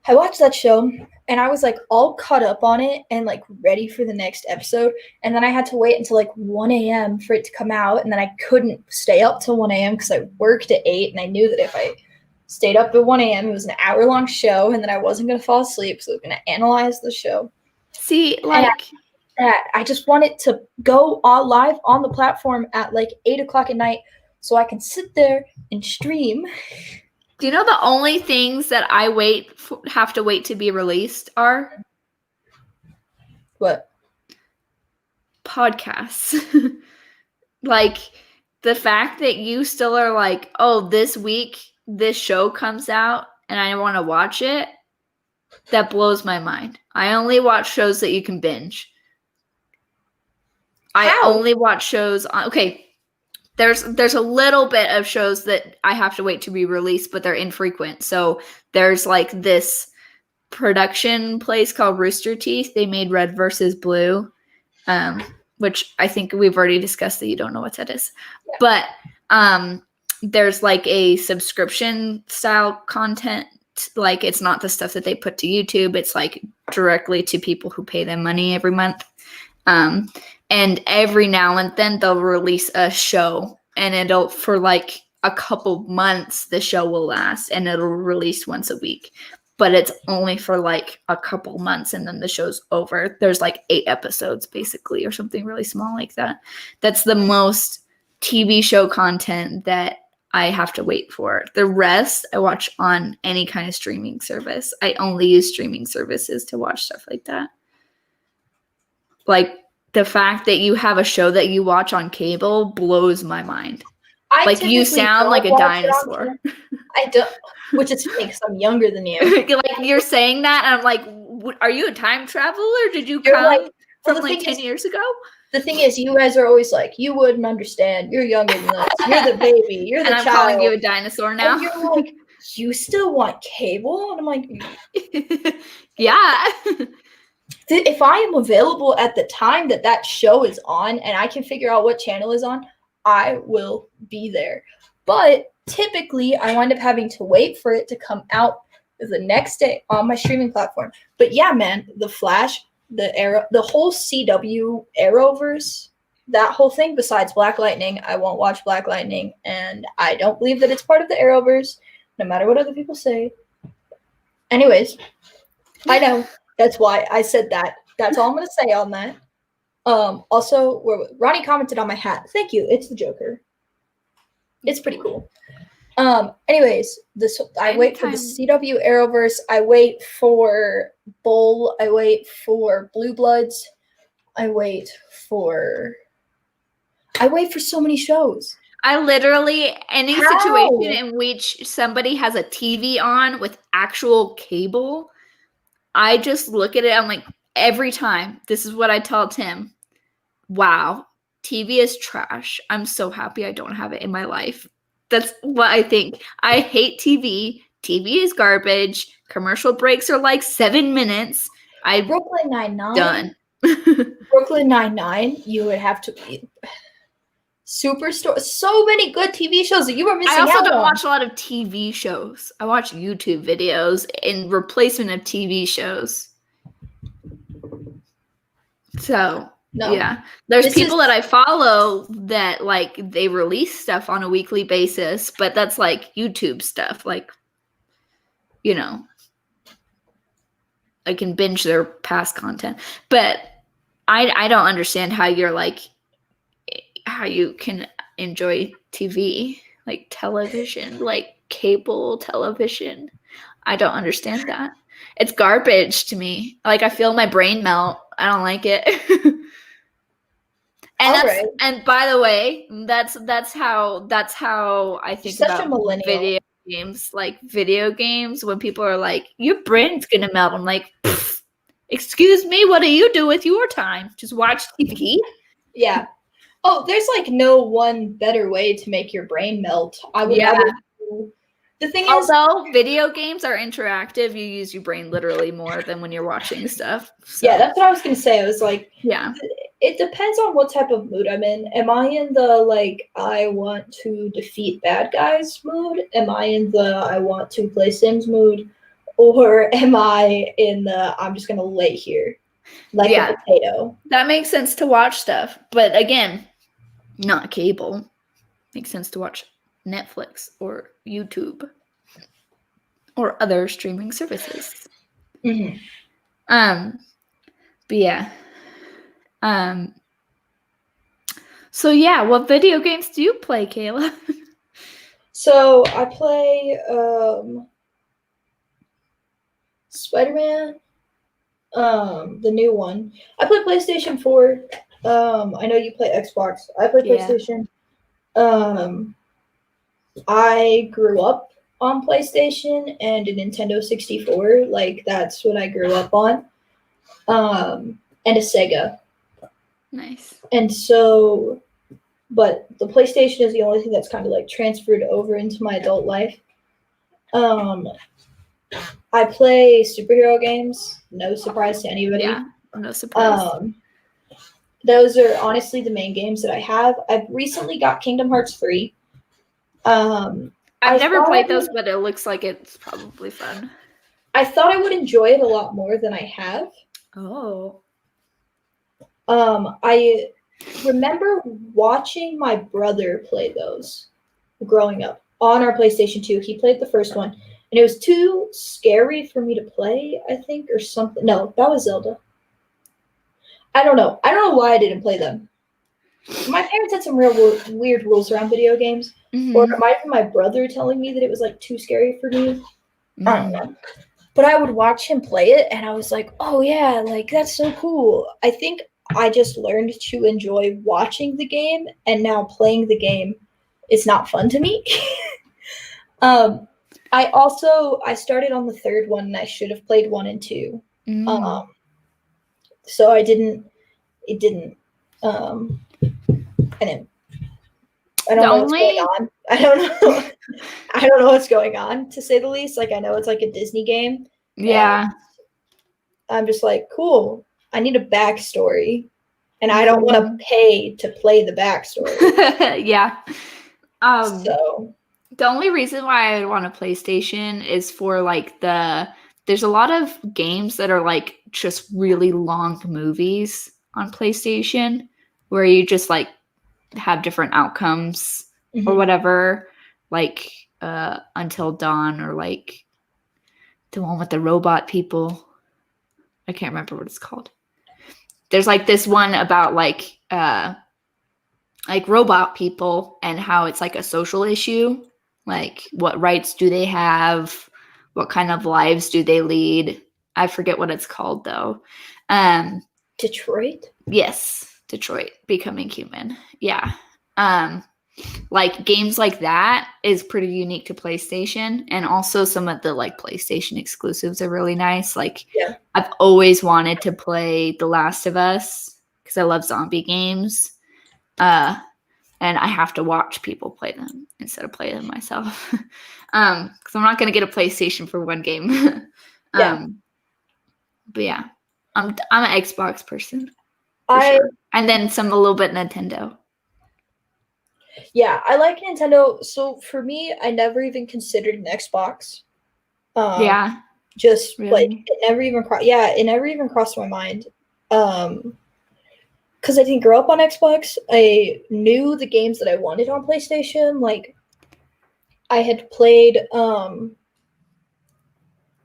I watched that show, and I was like all caught up on it and like ready for the next episode. And then I had to wait until like 1 a.m. for it to come out. And then I couldn't stay up till 1 a.m. because I worked at 8. And I knew that if I stayed up at 1 a.m. It was an hour-long show, and then I wasn't going to fall asleep, so I was going to analyze the show. See, like... I just want it to go all live on the platform at like 8 o'clock at night so I can sit there and stream. Do you know the only things that I have to wait to be released are? What? Podcasts. Like, the fact that you still are like, oh, this week this show comes out and I want to watch it, that blows my mind. I only watch shows that you can binge. How? I only watch shows on... Okay, there's a little bit of shows that I have to wait to be released, but they're infrequent. So there's like this production place called Rooster Teeth. They made Red versus Blue, which I think we've already discussed that you don't know what that is. Yeah. But there's like a subscription style content. Like, it's not the stuff that they put to YouTube. It's like directly to people who pay them money every month. And every now and then they'll release a show, and it'll, for like a couple months, the show will last, and it'll release once a week. But it's only for like a couple months, and then the show's over. There's like 8 episodes basically, or something really small like that. That's the most TV show content that I have to wait for. The rest I watch on any kind of streaming service. I only use streaming services to watch stuff like that. Like, the fact that you have a show that you watch on cable blows my mind. Like, you sound like a dinosaur. I don't, which is funny because I'm younger than you. Like, you're saying that, and I'm like, are you a time traveler? Did you come from like 10 years ago? The thing is, you guys are always like, you wouldn't understand. You're younger than us. You're the baby. You're the child. And I'm calling you a dinosaur now. And you're like, you still want cable? And I'm like, yeah. If I am available at the time that show is on and I can figure out what channel is on, I will be there. But typically, I wind up having to wait for it to come out the next day on my streaming platform. But yeah, man, The Flash, the Arrow, the whole CW Arrowverse, that whole thing, besides Black Lightning, I won't watch Black Lightning, and I don't believe that it's part of the Arrowverse, no matter what other people say. Anyways, I know. That's why I said that. That's all I'm going to say on that. Also, Ronnie commented on my hat. Thank you. It's the Joker. It's pretty cool. Anyways, I wait for the CW Arrowverse. I wait for Bull. I wait for Blue Bloods. I wait for so many shows. I literally, any situation in which somebody has a TV on with actual cable, I just look at it. I'm like, every time, this is what I tell Tim. Wow, TV is trash. I'm so happy I don't have it in my life. That's what I think. I hate TV. TV is garbage. Commercial breaks are like 7 minutes. Brooklyn Nine-Nine. Done. Brooklyn Nine-Nine, you would have to... Superstore, so many good TV shows that you were missing out on. I also don't watch a lot of TV shows. I watch YouTube videos in replacement of TV shows. So, yeah. There's people that I follow that, like, they release stuff on a weekly basis, but that's, like, YouTube stuff. Like, you know, I can binge their past content. But I don't understand how you're, like, how you can enjoy TV, like television, like cable television. I don't understand that. It's garbage to me. Like, I feel my brain melt. I don't like it. And by the way, that's how I think about video games. Like, video games, when people are like, your brain's gonna melt, I'm like, excuse me, what do you do with your time? Just watch TV? Yeah. Oh, there's like no one better way to make your brain melt. I would The thing is, although video games are interactive, you use your brain literally more than when you're watching stuff. So. Yeah, that's what I was gonna say. I was like, yeah, it depends on what type of mood I'm in. Am I in the like I want to defeat bad guys mood? Am I in the I want to play Sims mood? Or am I in the I'm just gonna lay here like a potato? That makes sense to watch stuff, but again, not cable. Makes sense to watch Netflix or YouTube. or other streaming services. Mm-hmm. But yeah. So yeah, what video games do you play, Kayla? So I play Spider-Man, the new one. I play PlayStation 4. I know you play Xbox. I play PlayStation. I grew up on PlayStation and a Nintendo 64. Like that's what I grew up on. And a Sega. Nice. And so, but the PlayStation is the only thing that's kind of like transferred over into my adult life. I play superhero games. No surprise to anybody. Yeah, no surprise. Those are honestly the main games that I have. I've recently got Kingdom Hearts 3. I've never played those, but it looks like it's probably fun. I thought I would enjoy it a lot more than I have. Oh. I remember watching my brother play those growing up on our PlayStation 2. He played the first one, and it was too scary for me to play, I think, or something. No, that was Zelda. I don't know. I don't know why I didn't play them. My parents had some real weird rules around video games. Mm-hmm. Or it might have been my brother telling me that it was like too scary for me. I don't know. But I would watch him play it and I was like, oh yeah, like that's so cool. I think I just learned to enjoy watching the game, and now playing the game is not fun to me. I started on the third one and I should have played 1 and 2. So I didn't I don't know what's going on. I don't know what's going on, to say the least. Like, I know it's like a Disney game. Yeah. I'm just like, cool. I need a backstory. And I don't want to pay to play the backstory. Yeah. So the only reason why I want a PlayStation is for like there's a lot of games that are like just really long movies on PlayStation where you just like have different outcomes or whatever, like Until Dawn, or like the one with the robot people. I can't remember what it's called. There's like this one about like robot people and how it's like a social issue. Like, what rights do they have? What kind of lives do they lead? I forget what it's called though. Detroit? Yes, Detroit Becoming Human. Yeah. Like games like that is pretty unique to PlayStation, and also some of the like PlayStation exclusives are really nice. Like, yeah. I've always wanted to play The Last of Us because I love zombie games. And I have to watch people play them instead of play them myself. Because I'm not going to get a PlayStation for one game. Yeah. But yeah, I'm an Xbox person. Sure. And then a little bit Nintendo. Yeah, I like Nintendo. So for me, I never even considered an Xbox. Yeah. Just really? Like it never even crossed my mind. Because I didn't grow up on Xbox. I knew the games that I wanted on PlayStation. Like, I had played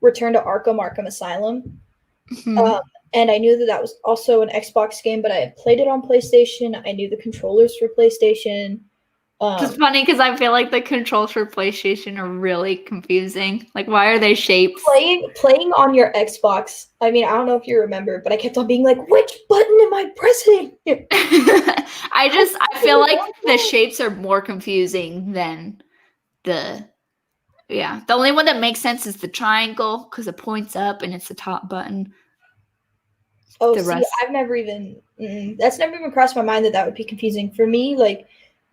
Return to Arkham Asylum. And I knew that was also an Xbox game, but I had played it on PlayStation. I knew the controllers for PlayStation. It's funny because I feel like the controls for PlayStation are really confusing. Like, why are they shapes? Playing on your Xbox. I mean, I don't know if you remember, but I kept on being like, which button am I pressing? I feel like the shapes are more confusing than the only one that makes sense is the triangle because it points up and it's the top button. Oh, I've never even that's never even crossed my mind that would be confusing for me. Like,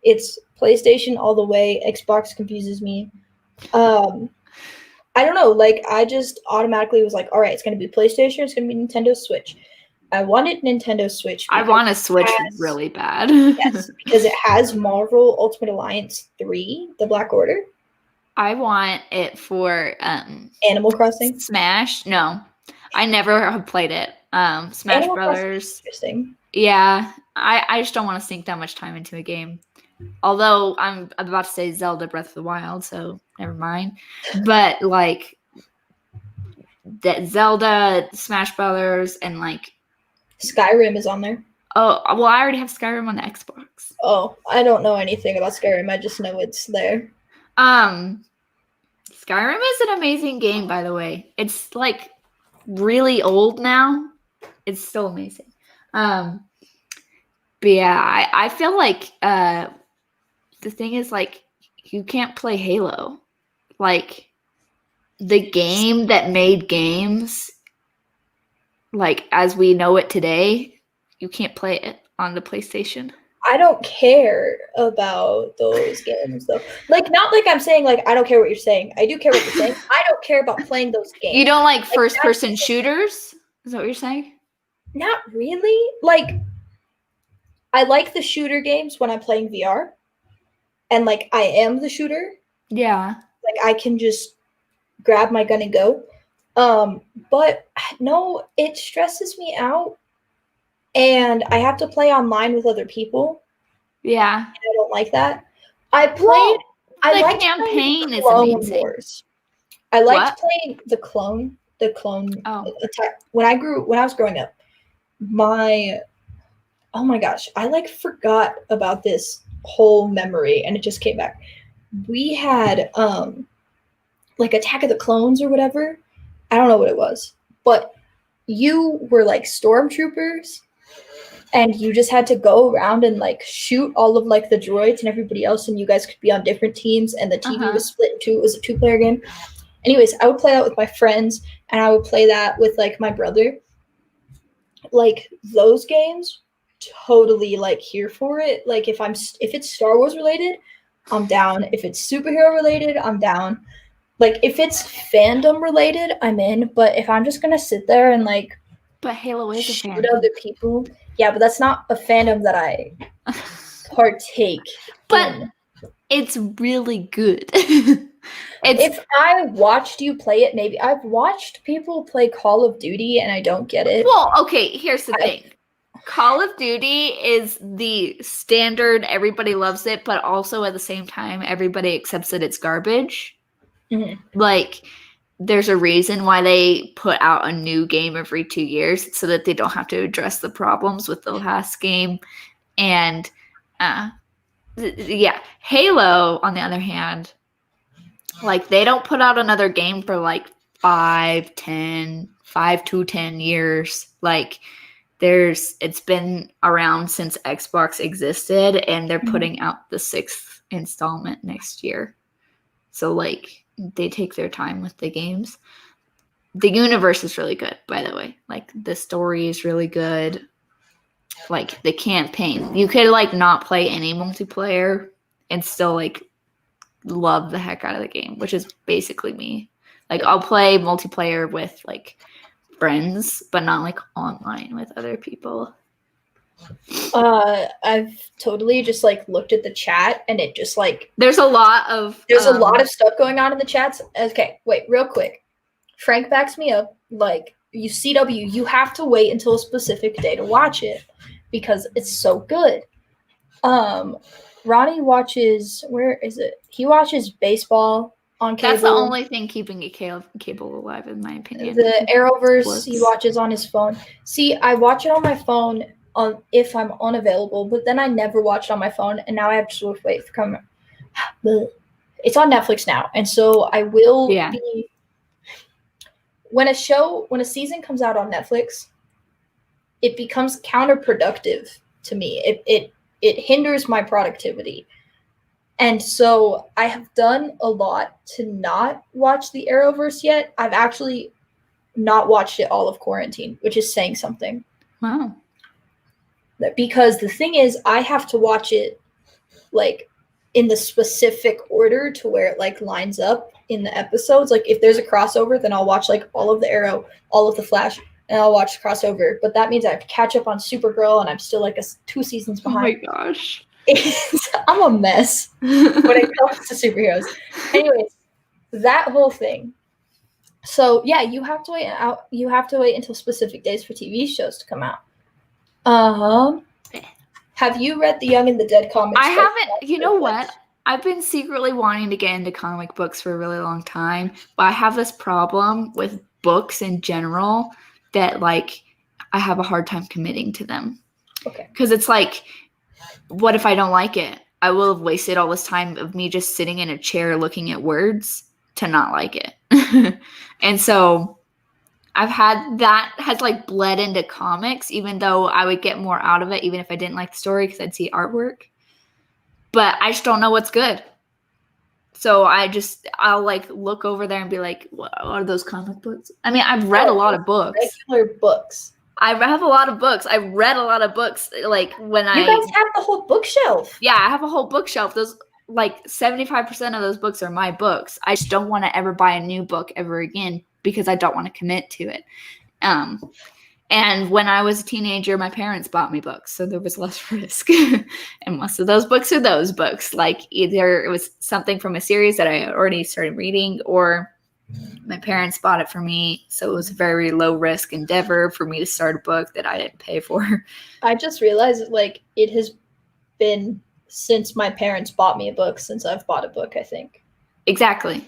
it's PlayStation all the way. Xbox confuses me. I don't know. Like, I just automatically was like, all right, it's going to be PlayStation. It's going to be Nintendo Switch. I wanted Nintendo Switch. I want a Switch really bad. Yes, because it has Marvel Ultimate Alliance 3, The Black Order. I want it for Animal Crossing. Smash. No, I never have played it. Smash Animal Brothers. Interesting. Yeah, I just don't want to sink that much time into a game. Although I'm about to say Zelda Breath of the Wild, so never mind. But like, that Zelda, Smash Brothers, and like Skyrim is on there. Oh, well, I already have Skyrim on the Xbox. Oh, I don't know anything about Skyrim. I just know it's there. Skyrim is an amazing game, by the way. It's like really old now. It's still amazing. But yeah, I feel like the thing is like you can't play Halo. Like the game that made games, like as we know it today, you can't play it on the PlayStation. I don't care about those games though. Like, not like I'm saying like I don't care what you're saying. I do care what you're saying. I don't care about playing those games. You don't like first-person shooters? Is that what you're saying? Not really. Like, I like the shooter games when I'm playing VR, and like I am the shooter. Yeah. Like I can just grab my gun and go. But no, it stresses me out, and I have to play online with other people. Yeah. And I don't like that. I played. The campaign is amazing. Wars. I liked playing the clone attack. When I was growing up, oh my gosh, I like forgot about this whole memory and it just came back. We had like Attack of the Clones or whatever. I don't know what it was, but you were like stormtroopers and you just had to go around and like shoot all of like the droids and everybody else, and you guys could be on different teams, and the TV was split in two. It was a 2-player game. Anyways, I would play that with my friends, and I would play that with like my brother. Like those games, totally like here for it. Like if it's Star Wars related, I'm down. If it's superhero related, I'm down. Like if it's fandom related, I'm in. But if I'm just gonna sit there and like, but Halo is shoot a fandom. Other people, yeah, but that's not a fandom that I partake. But in. It's really good. If I watched you play it, maybe I've watched people play Call of Duty and I don't get it. Well, okay, here's the thing. Call of Duty is the standard, everybody loves it, but also at the same time, everybody accepts that it's garbage. Mm-hmm. Like, there's a reason why they put out a new game every 2 years so that they don't have to address the problems with the last game. And, yeah, Halo, on the other hand, like, they don't put out another game for, like, 5 to 10 years. Like, it's been around since Xbox existed, and they're putting out the 6th installment next year. So, like, they take their time with the games. The universe is really good, by the way. Like, the story is really good. Like, the campaign. You could, like, not play any multiplayer and still, like, love the heck out of the game, which is basically me. Like, I'll play multiplayer with, like, friends, but not, like, online with other people. I've totally just like looked at the chat and it just like there's a lot of stuff going on in the chats. Okay, wait, real quick. Frank backs me up. Like, CW, you have to wait until a specific day to watch it because it's so good. Ronnie watches, where is it? He watches baseball on cable. That's the only thing keeping it cable alive, in my opinion. The Arrowverse he watches on his phone. See, I watch it on my phone if I'm unavailable, but then I never watch it on my phone, and now I have to wait for coming. It's on Netflix now, and so I will be. When a season comes out on Netflix, it becomes counterproductive to me. It hinders my productivity. And so I have done a lot to not watch the Arrowverse yet. I've actually not watched it all of quarantine, which is saying something. Wow. Because the thing is, I have to watch it like in the specific order to where it like lines up in the episodes. Like if there's a crossover, then I'll watch like all of the Arrow, all of the Flash, and I'll watch the crossover. But that means I have to catch up on Supergirl, and I'm still like 2 seasons behind. Oh my gosh. I'm a mess when it comes to superheroes. Anyways, that whole thing. So yeah, you have to wait out. You have to wait until specific days for TV shows to come out. Have you read the Young and the Dead comics? I haven't. You know what? I've been secretly wanting to get into comic books for a really long time, but I have this problem with books in general that like I have a hard time committing to them. Okay. Because it's like, what if I don't like it? I will have wasted all this time of me just sitting in a chair looking at words to not like it. And so I've had that has like bled into comics, even though I would get more out of it, even if I didn't like the story because I'd see artwork. But I just don't know what's good. So I'll like look over there and be like, what are those comic books? I mean, I've read a lot of books. Regular books. I have a lot of books. I've read a lot of books. Like when You guys have the whole bookshelf. Yeah, I have a whole bookshelf. Those like 75% of those books are my books. I just don't want to ever buy a new book ever again because I don't want to commit to it. And when I was a teenager, my parents bought me books, so there was less risk. And most of those books are those books. Like either it was something from a series that I already started reading, or my parents bought it for me. So it was a very low risk endeavor for me to start a book that I didn't pay for. I just realized like it has been since my parents bought me a book since I've bought a book, I think. Exactly.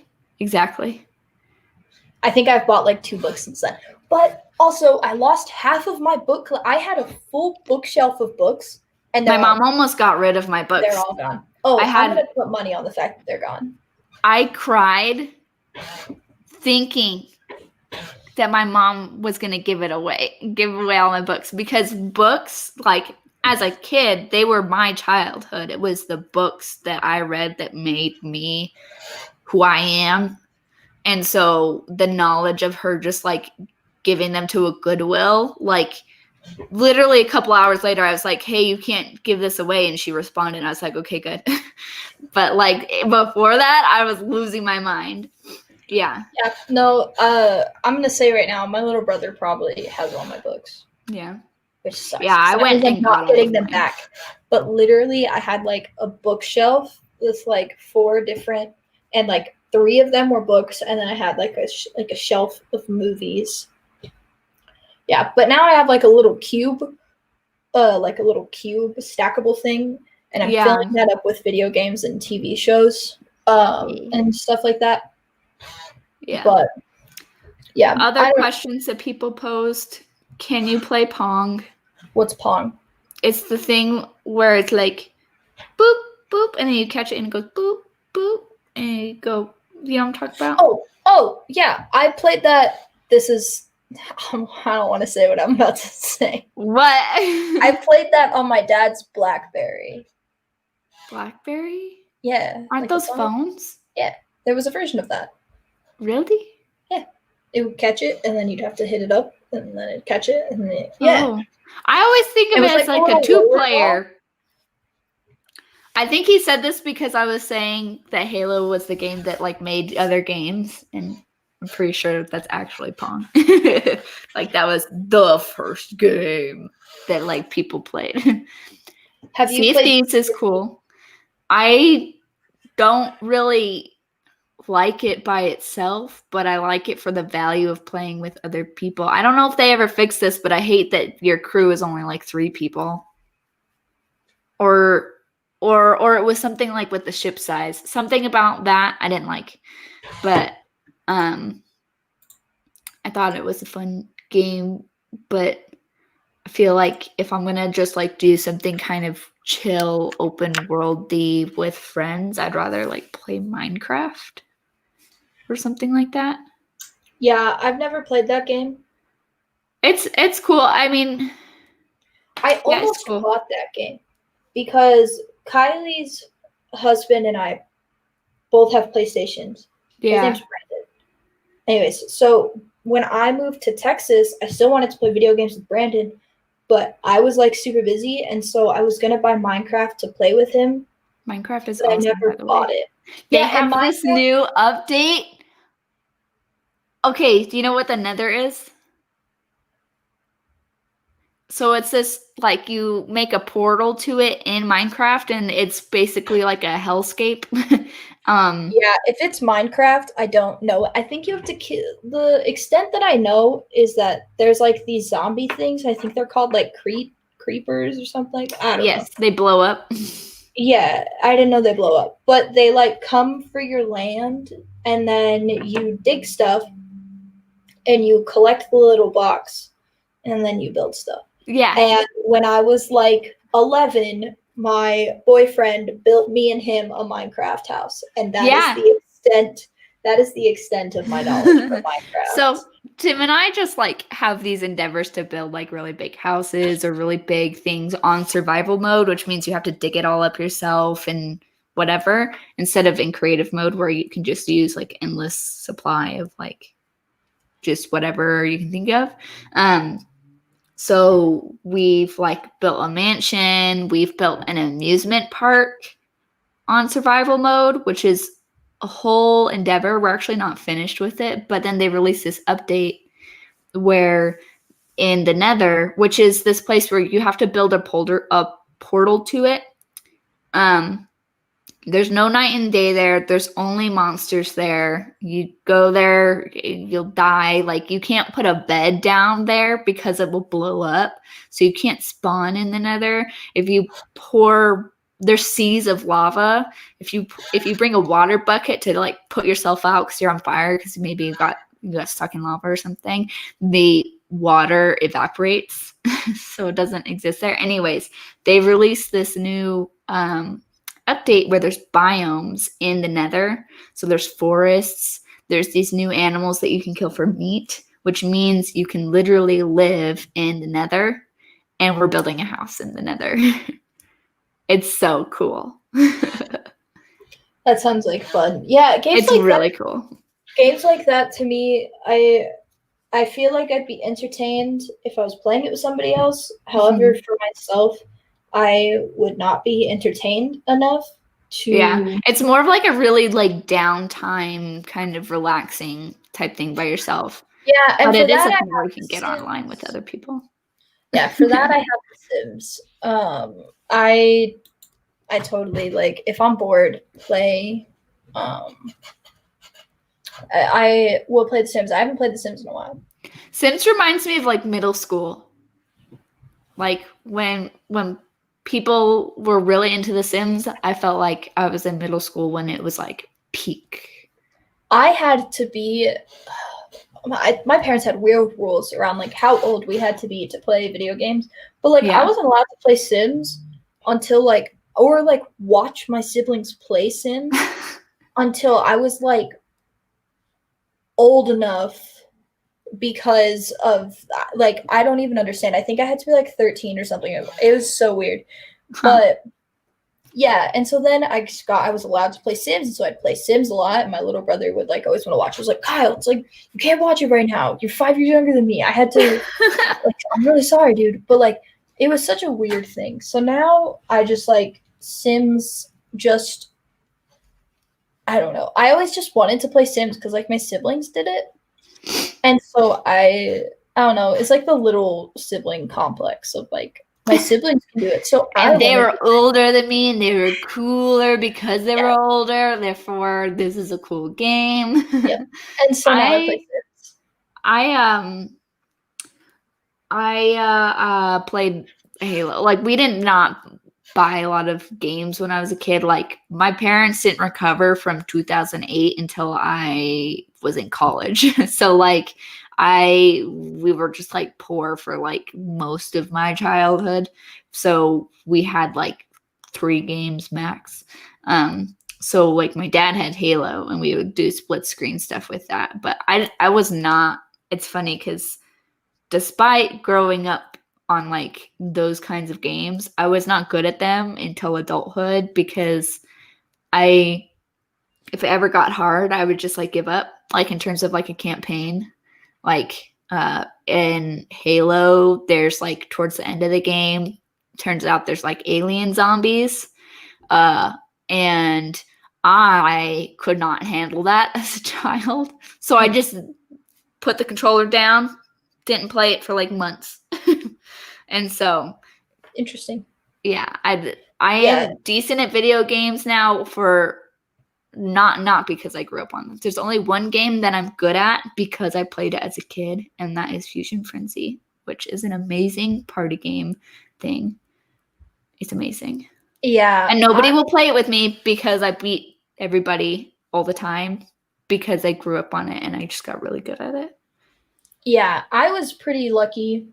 I think I've bought like 2 books since then. But also, I lost half of my book. I had a full bookshelf of books, and my mom almost got rid of my books. They're all gone. Oh, I'm going to put money on the fact that they're gone. I cried thinking that my mom was going to give away all my books, because books, like as a kid, they were my childhood. It was the books that I read that made me who I am. And so the knowledge of her just like giving them to a Goodwill, like literally a couple hours later, I was like, hey, you can't give this away. And she responded, and I was like, okay, good. But like before that, I was losing my mind. Yeah. Yeah. No, I'm going to say right now, my little brother probably has all my books. Yeah. Which sucks. Yeah, I went and not getting them back. But literally, I had like a bookshelf with like 4 different, and like 3 of them were books, and then I had like a shelf of movies. Yeah, but now I have like a little cube, stackable thing, and I'm filling that up with video games and TV shows, and stuff like that. Yeah. But yeah. Other questions that people posed: can you play Pong? What's Pong? It's the thing where it's like boop boop, and then you catch it and it goes boop boop, and you go. You know what I'm talking about? Oh yeah, I played that. I don't want to say what I'm about to say. What? I played that on my dad's BlackBerry. BlackBerry? Yeah. Aren't those phones? Yeah, there was a version of that. Really? Yeah. It would catch it, and then you'd have to hit it up, and then it'd catch it, and then I always think of it as like a 2-player. I think he said this because I was saying that Halo was the game that like made other games, and I'm pretty sure that's actually Pong. Like that was the first game that like people played. Have you Sea of Thieves is cool. I don't really like it by itself, but I like it for the value of playing with other people. I don't know if they ever fixed this, but I hate that your crew is only like 3 people. Or it was something like with the ship size. Something about that I didn't like. But I thought it was a fun game, but I feel like if I'm gonna just like do something kind of chill, open worldy with friends, I'd rather like play Minecraft or something like that. Yeah, I've never played that game. It's cool. I mean, I almost bought that game because Kylie's husband and I both have PlayStations. Yeah. His name's Brandon. Anyways, so when I moved to Texas, I still wanted to play video games with Brandon, but I was like super busy, and so I was gonna buy Minecraft to play with him. Minecraft is awesome. I never bought it. They have this new update. Okay, do you know what the Nether is? So it's this, like, you make a portal to it in Minecraft, and it's basically like a hellscape. Yeah, if it's Minecraft, I don't know. I think you have to kill. The extent that I know is that there's like these zombie things. I think they're called like creepers or something. I don't know. Yes, they blow up. Yeah, I didn't know they blow up, but they like come for your land, and then you dig stuff, and you collect the little box, and then you build stuff. Yeah. And when I was like 11, my boyfriend built me and him a Minecraft house, and that is the extent. That is the extent of my knowledge for Minecraft. So Tim and I just like have these endeavors to build like really big houses or really big things on survival mode, which means you have to dig it all up yourself and whatever, instead of in creative mode where you can just use like endless supply of like just whatever you can think of. So we've like built a mansion, we've built an amusement park on survival mode, which is a whole endeavor. We're actually not finished with it, but then they released this update where in the Nether, which is this place where you have to build a portal to it. There's no night and day there. There's only monsters there. You go there, you'll die. Like, you can't put a bed down there because it will blow up. So you can't spawn in the Nether. If you there's seas of lava. If you bring a water bucket to like put yourself out because you're on fire because maybe you got stuck in lava or something, the water evaporates, so it doesn't exist there. Anyways, they released this new update where there's biomes in the Nether. So there's forests, there's these new animals that you can kill for meat, which means you can literally live in the Nether, and we're building a house in the Nether. It's so cool. That sounds like fun. Yeah, games it's like really that, cool. Games like that, to me, I feel like I'd be entertained if I was playing it with somebody else. However, for myself, I would not be entertained enough to. Yeah, it's more of like a really like downtime kind of relaxing type thing by yourself. Yeah, and but for it is that, a thing where you can get online with other people. Yeah, for that I have The Sims. I totally like if I'm bored, play. I will play The Sims. I haven't played The Sims in a while. Sims reminds me of like middle school. Like when people were really into The Sims, I felt like I was in middle school when it was like peak. I had to be. My parents had weird rules around like how old we had to be to play video games, but like I wasn't allowed to play Sims until like or like watch my siblings play Sims until I was like old enough because of like I don't even understand. I think I had to be like 13 or something. It was so weird. But yeah, and so then I was allowed to play Sims, and so I'd play Sims a lot, and my little brother would like always want to watch. I was like, Kyle, it's like you can't watch it right now. You're 5 years younger than me. I had to like I'm really sorry, dude. But like it was such a weird thing. So now I just like Sims just I don't know. I always just wanted to play Sims because like my siblings did it. And so I don't know. It's like the little sibling complex of like my siblings can do it. So and they were older than me, and they were cooler because they were older. Therefore, this is a cool game. Yeah. And so now I play Sims. I played Halo. Like, we did not buy a lot of games when I was a kid. Like, my parents didn't recover from 2008 until I was in college. So like we were just like poor for like most of my childhood. So we had like 3 games max. So like my dad had Halo, and we would do split screen stuff with that. But I was not. It's funny because despite growing up on like those kinds of games, I was not good at them until adulthood, because if it ever got hard, I would just like give up, like in terms of like a campaign. Like in Halo, there's like towards the end of the game, turns out there's like alien zombies. And I could not handle that as a child. So I just put the controller down, didn't play it for like months. And so interesting. Yeah, I am decent at video games now, for not because I grew up on them. There's only one game that I'm good at because I played it as a kid, and that is Fusion Frenzy, which is an amazing party game thing. It's amazing. Yeah. And nobody will play it with me because I beat everybody all the time because I grew up on it and I just got really good at it. Yeah, I was pretty lucky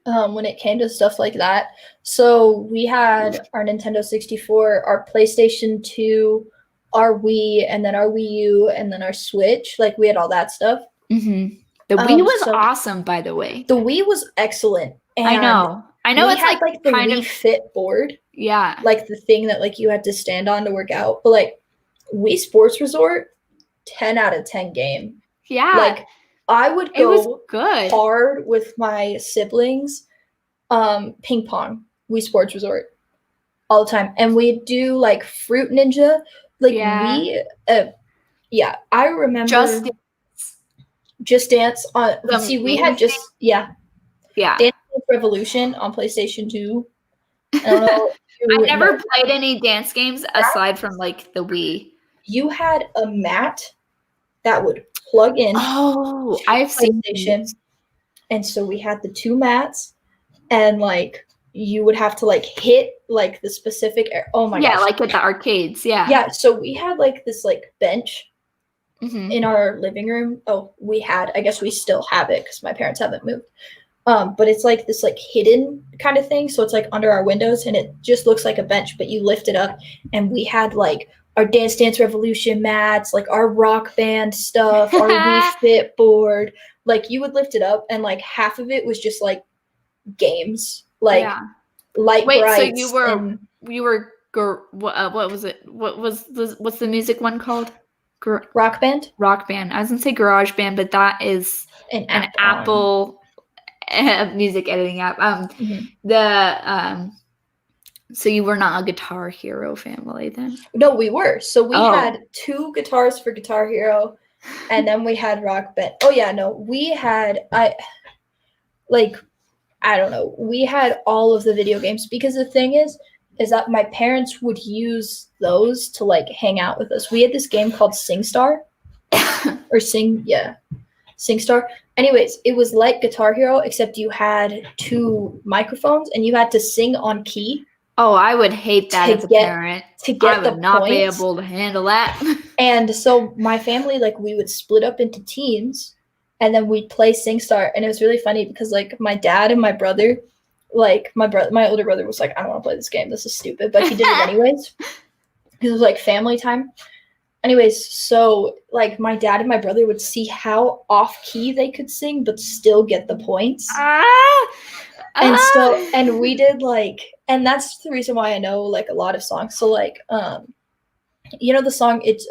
when it came to stuff like that. So we had our Nintendo 64, our PlayStation 2, our Wii, and then our Wii U, and then our Switch. Like we had all that stuff. Mm-hmm. The Wii was So awesome, by the way. the Wii was excellent, I and know. we It's had like the kind Wii of Fit board, yeah. like the thing that like you had to stand on to work out. But like Wii Sports Resort, 10 out of 10 game. Yeah. Like I would It was go good. hard with my siblings. Ping pong, Wii Sports Resort, all the time, and we'd do like Fruit Ninja. Like Yeah. yeah, I remember Just Dance on. See, we had just yeah. Dance Dance Revolution on PlayStation 2. I don't know. I never played any dance games aside from like the Wii. You had a mat that would plug in. Oh, I've seen PlayStation, and so we had the two mats, and like you would have to like hit like the specific. Oh my gosh! Yeah, like at the arcades. Yeah. Yeah. So we had like this like bench mm-hmm. in our living room. Oh, we had. I guess we still have it because my parents haven't moved. But it's like this like hidden kind of thing. So it's like under our windows and it just looks like a bench, but you lift it up. And we had like our Dance Dance Revolution mats, like our Rock Band stuff, our Wii Fit board. Like you would lift it up and like half of it was just like games, like light brights. So you were what was it? What's the music one called? Rock Band? Rock Band. I was gonna say Garage Band, but that is an Apple music editing app. So you were not a Guitar Hero family then? No, we were. So we had 2 guitars for Guitar Hero, and then we had Rock Band. Oh yeah, no, we had I don't know. We had all of the video games because the thing is that my parents would use those to like hang out with us. We had this game called SingStar or SingStar. Anyways, it was like Guitar Hero except you had 2 microphones and you had to sing on key. Oh, I would hate that as a parent. I would not be able to handle that. And so my family, like we would split up into teams and then we'd play SingStar. And it was really funny because like my dad and my brother, like my older brother was like, I don't want to play this game. This is stupid. But he did it anyways. It was like family time. Anyways, so like my dad and my brother would see how off key they could sing, but still get the points. And we did like, and that's the reason why I know like a lot of songs. So like, you know the song it's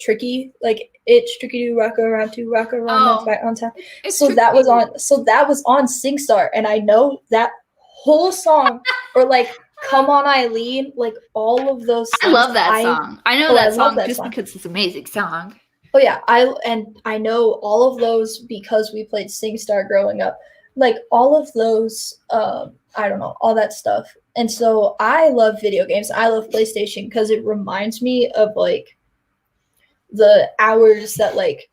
tricky, like it's tricky to rock around that's right on time. So that was on SingStar, and I know that whole song or like Come On Eileen, like all of those songs. I love that song. I know that song just because it's an amazing song. Oh yeah, I know all of those because we played SingStar growing up. Like all of those, I don't know, all that stuff. And so I love video games. I love PlayStation because it reminds me of like the hours that like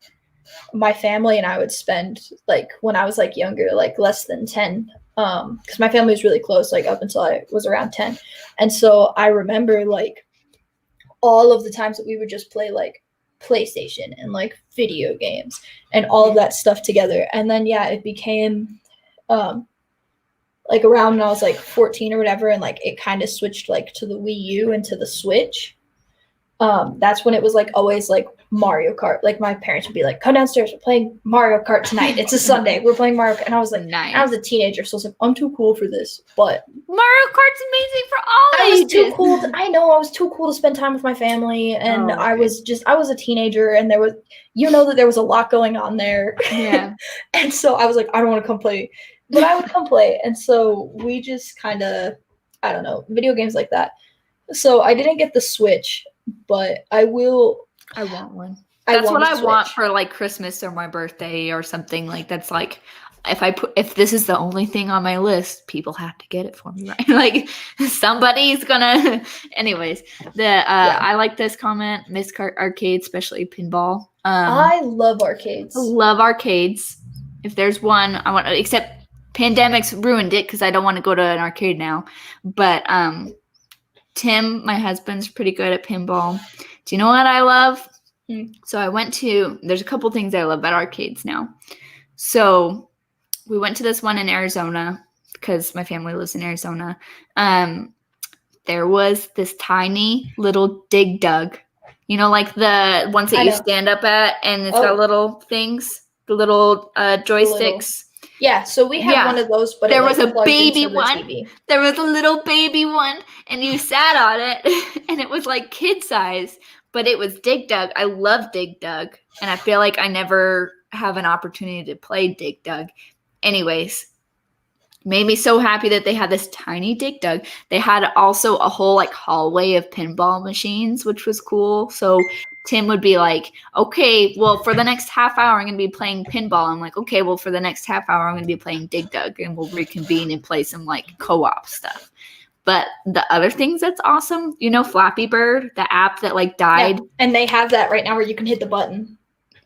my family and I would spend like when I was like younger, like less than 10. Because my family was really close, like up until I was around 10. And so I remember like all of the times that we would just play like PlayStation and like video games and all of that stuff together. And then it became like around when I was like 14 or whatever, and like it kind of switched like to the Wii U and to the Switch. That's when it was like always like Mario Kart. Like my parents would be like, come downstairs, we're playing Mario Kart tonight. It's a Sunday, we're playing Mario Kart. And I was like, nice. I was a teenager, so I was like, I'm too cool for this. But Mario Kart's amazing for all ages. I was too cool. I was too cool to spend time with my family, and I was a teenager, and there was, that there was a lot going on there. Yeah. And so I was like, I don't want to come play, but I would come play. And so we just kind of, I don't know, video games like that. So I didn't get the Switch, but I will. I want one. That's what I want for like Christmas or my birthday or something. Like that's like if this is the only thing on my list, people have to get it for me, right? Like somebody's gonna. Anyways, I like this comment. Miss arcade, especially pinball. I love arcades. I love arcades. If there's one, I want. Except pandemic's ruined it because I don't want to go to an arcade now. But Tim, my husband's pretty good at pinball. Do you know what I love? So I went to, there's a couple things I love about arcades now. So we went to this one in Arizona because my family lives in Arizona. There was this tiny little Dig Dug. You know, like the ones that you stand up at, and it's got little things, the little joysticks. Yeah, so we had one of those, but there was a baby one. There was a little baby one, and you sat on it, and it was like kid size, but it was Dig Dug. I love Dig Dug, and I feel like I never have an opportunity to play Dig Dug. Anyways, made me so happy that they had this tiny Dig Dug. They had also a whole like hallway of pinball machines, which was cool. So Tim would be like, okay, well, for the next half hour, I'm going to be playing pinball. I'm like, okay, well, for the next half hour, I'm going to be playing Dig Dug, and we'll reconvene and play some like co-op stuff. But the other things that's awesome, you know, Flappy Bird, the app that like died. Yeah, and they have that right now where you can hit the button.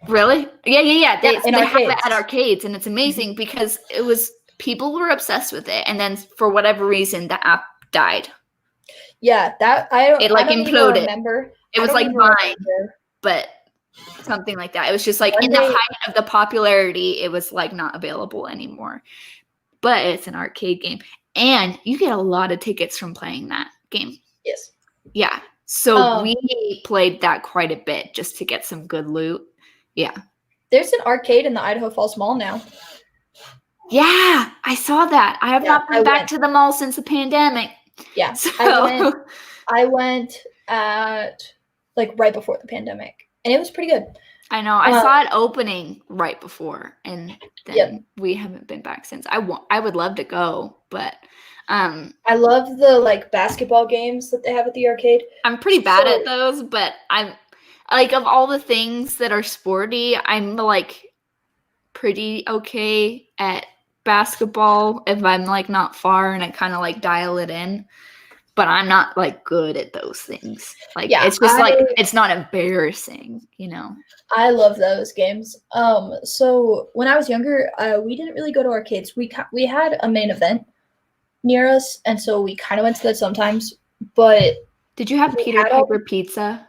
Really? Yeah. They have it at arcades, and it's amazing because it was people were obsessed with it, and then for whatever reason, the app died. Yeah, that I don't. It like I don't imploded. Even remember. It was like mine, but something like that. It was just like in the height of the popularity, it was like not available anymore. But it's an arcade game, and you get a lot of tickets from playing that game. Yes. Yeah. So we played that quite a bit just to get some good loot. Yeah. There's an arcade in the Idaho Falls Mall now. Yeah, I saw that. I have not been back to the mall since the pandemic. Yeah. So. I went at like right before the pandemic, and it was pretty good. I know. I saw it opening right before, and then we haven't been back since. I would love to go, but I love the like basketball games that they have at the arcade. I'm pretty bad at those, but I'm like, of all the things that are sporty, I'm like pretty okay at basketball if I'm like not far and I kind of like dial it in. But I'm not like good at those things. Like, it's just like, it's not embarrassing, you know? I love those games. So when I was younger, we didn't really go to arcades. We had a Main Event near us, and so we kind of went to that sometimes. But did you have Peter Piper Pizza?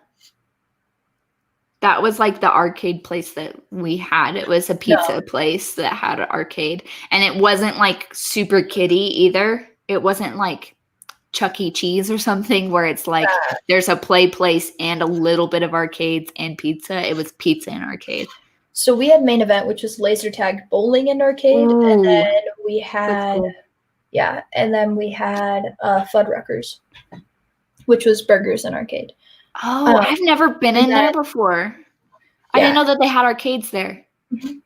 That was like the arcade place that we had. It was a pizza place that had an arcade, and it wasn't like super kiddie either. It wasn't like Chuck E. Cheese or something where it's like there's a play place and a little bit of arcades and pizza. It was pizza and arcade. So we had Main Event, which was laser tag bowling and arcade. Ooh, and then we had and then we had Fuddruckers, which was burgers and arcade. Oh, I've never been in there before. I didn't know that they had arcades there. Mm-hmm.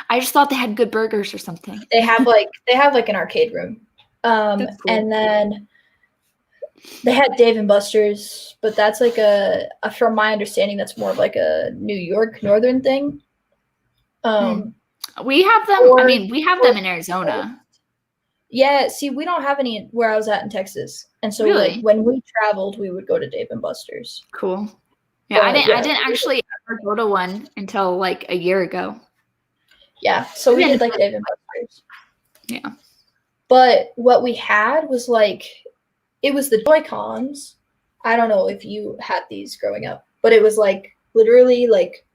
I just thought they had good burgers or something. They have like an arcade room. Cool. And then they had Dave and Buster's, but that's like from my understanding, that's more of like a New York northern thing. We have them. We have them in Arizona. Yeah, see, we don't have any where I was at in Texas, and so like, when we traveled, we would go to Dave and Buster's. Cool. Yeah, I didn't actually ever go to one until like a year ago. Yeah, so we did like Dave and Buster's. Yeah. But what we had was like, it was the Joy-Cons. I don't know if you had these growing up, but it was like literally like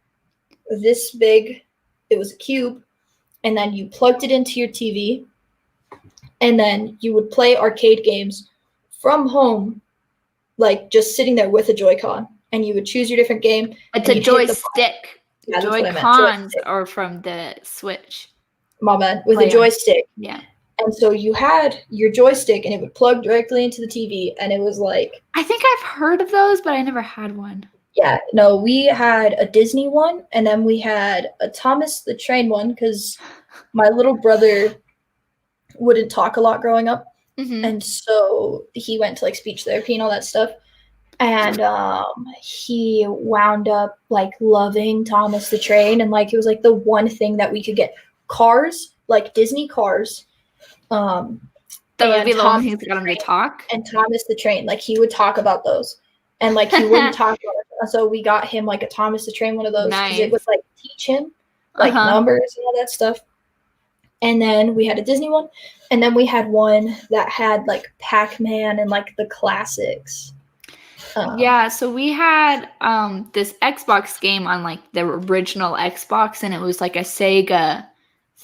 this big. It was a cube, and then you plugged it into your TV, and then you would play arcade games from home, like just sitting there with a Joy-Con, and you would choose your different game. It's a joystick. The Joy-Cons are from the Switch. My bad. With a joystick. Yeah. And so you had your joystick, and it would plug directly into the TV, and it was like... I think I've heard of those, but I never had one. Yeah, no, we had a Disney one, and then we had a Thomas the Train one, because my little brother wouldn't talk a lot growing up, and so he went to like speech therapy and all that stuff, and he wound up like loving Thomas the Train, and like it was like the one thing that we could get. Cars, like Disney Cars, that would be the one thing that got him to talk. And Thomas the Train, like he would talk about those, and like he wouldn't talk about it. So we got him like a Thomas the Train one of those because it would like teach him like numbers and all that stuff. And then we had a Disney one, and then we had one that had like Pac-Man and like the classics. So we had this Xbox game on like the original Xbox, and it was like a Sega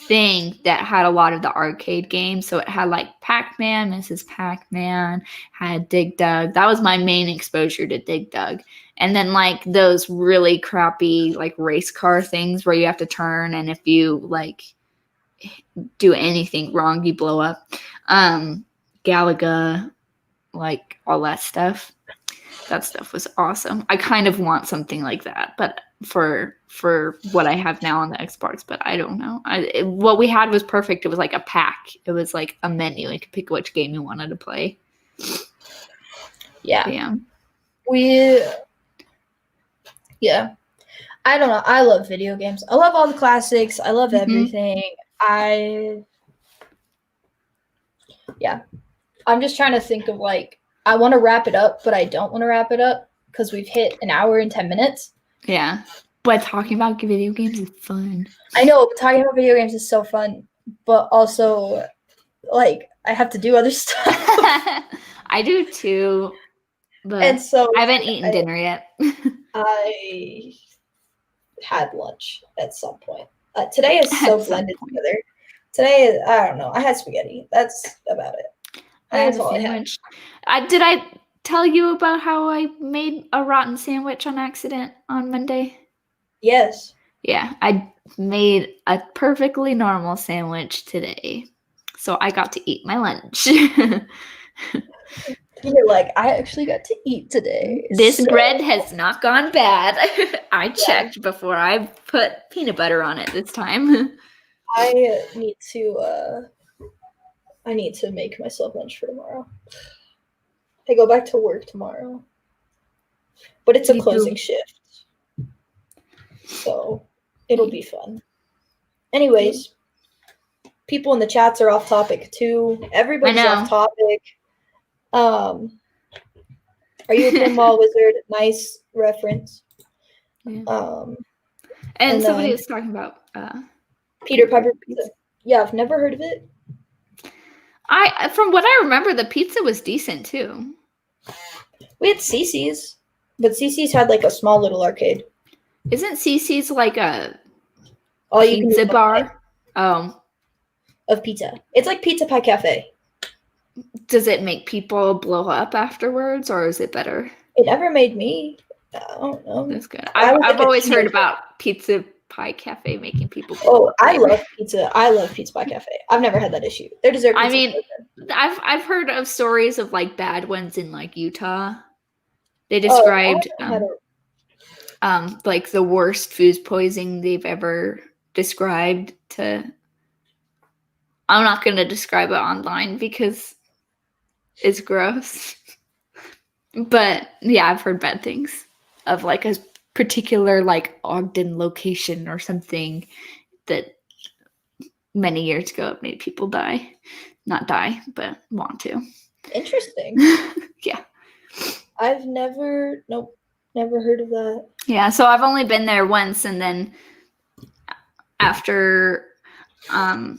thing that had a lot of the arcade games. So it had like Pac-Man, Mrs. Pac-Man, had Dig Dug. That was my main exposure to Dig Dug. And then like those really crappy like race car things where you have to turn, and if you like do anything wrong, you blow up. Galaga, like all that stuff. That stuff was awesome. I kind of want something like that, but for what I have now on the Xbox, but I don't know. What we had was perfect. It was like a pack. It was like a menu. You could pick which game you wanted to play. Yeah. Yeah. I don't know. I love video games. I love all the classics. I love everything. I'm just trying to think of like, I want to wrap it up, but I don't want to wrap it up because we've hit an hour and 10 minutes. Yeah. But talking about video games is fun. I know, talking about video games is so fun, but also like I have to do other stuff. I do too. But and so I haven't eaten dinner yet. I had lunch at some point. Today is so blended together. Today is, I don't know. I had spaghetti. That's about it. That's all I had. Did I tell you about how I made a rotten sandwich on accident on Monday? Yes. Yeah, I made a perfectly normal sandwich today. So I got to eat my lunch. You're like, I actually got to eat today. This bread has not gone bad. I checked before I put peanut butter on it this time. I need to make myself lunch for tomorrow. I go back to work tomorrow. But it's a closing shift. So it'll be fun. Anyways, people in the chats are off topic too. Everybody's off topic. Are you a pinball wizard? Nice reference. Yeah. And somebody was talking about Peter Piper pizza. Yeah, I've never heard of it. From what I remember, the pizza was decent too. We had CC's, but CC's had like a small little arcade. Isn't CC's like a pizza bar? Oh. Of pizza. It's like Pizza Pie Cafe. Does it make people blow up afterwards, or is it better? It never made me. I don't know. That's good. I've always heard about Pizza Pie Cafe making people blow up. I love pizza. I love Pizza Pie Cafe. I've never had that issue. Their dessert pizza. I mean, I've heard of stories of like bad ones in like Utah. They described like the worst food poisoning they've ever described to. I'm not going to describe it online because it's gross. But yeah, I've heard bad things of like a particular like Ogden location or something that many years ago it made people die. Not die, but want to. Interesting. Yeah. I've never heard of that. Yeah, so I've only been there once, and then after that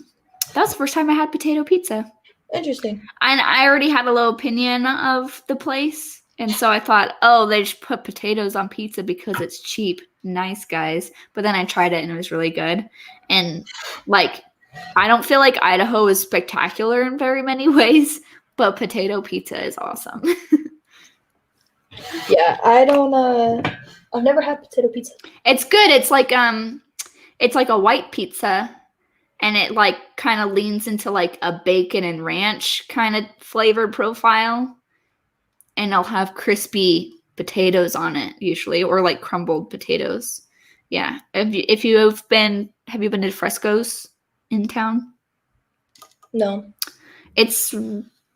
was the first time I had potato pizza. Interesting. And I already had a low opinion of the place. And so I thought, oh, they just put potatoes on pizza because it's cheap. Nice, guys. But then I tried it and it was really good. And like, I don't feel like Idaho is spectacular in very many ways, but potato pizza is awesome. Yeah, I've never had potato pizza. It's good. It's like a white pizza. And it like kind of leans into like a bacon and ranch kind of flavored profile. And I'll have crispy potatoes on it usually, or like crumbled potatoes. Yeah. Have you been to Fresco's in town? No. It's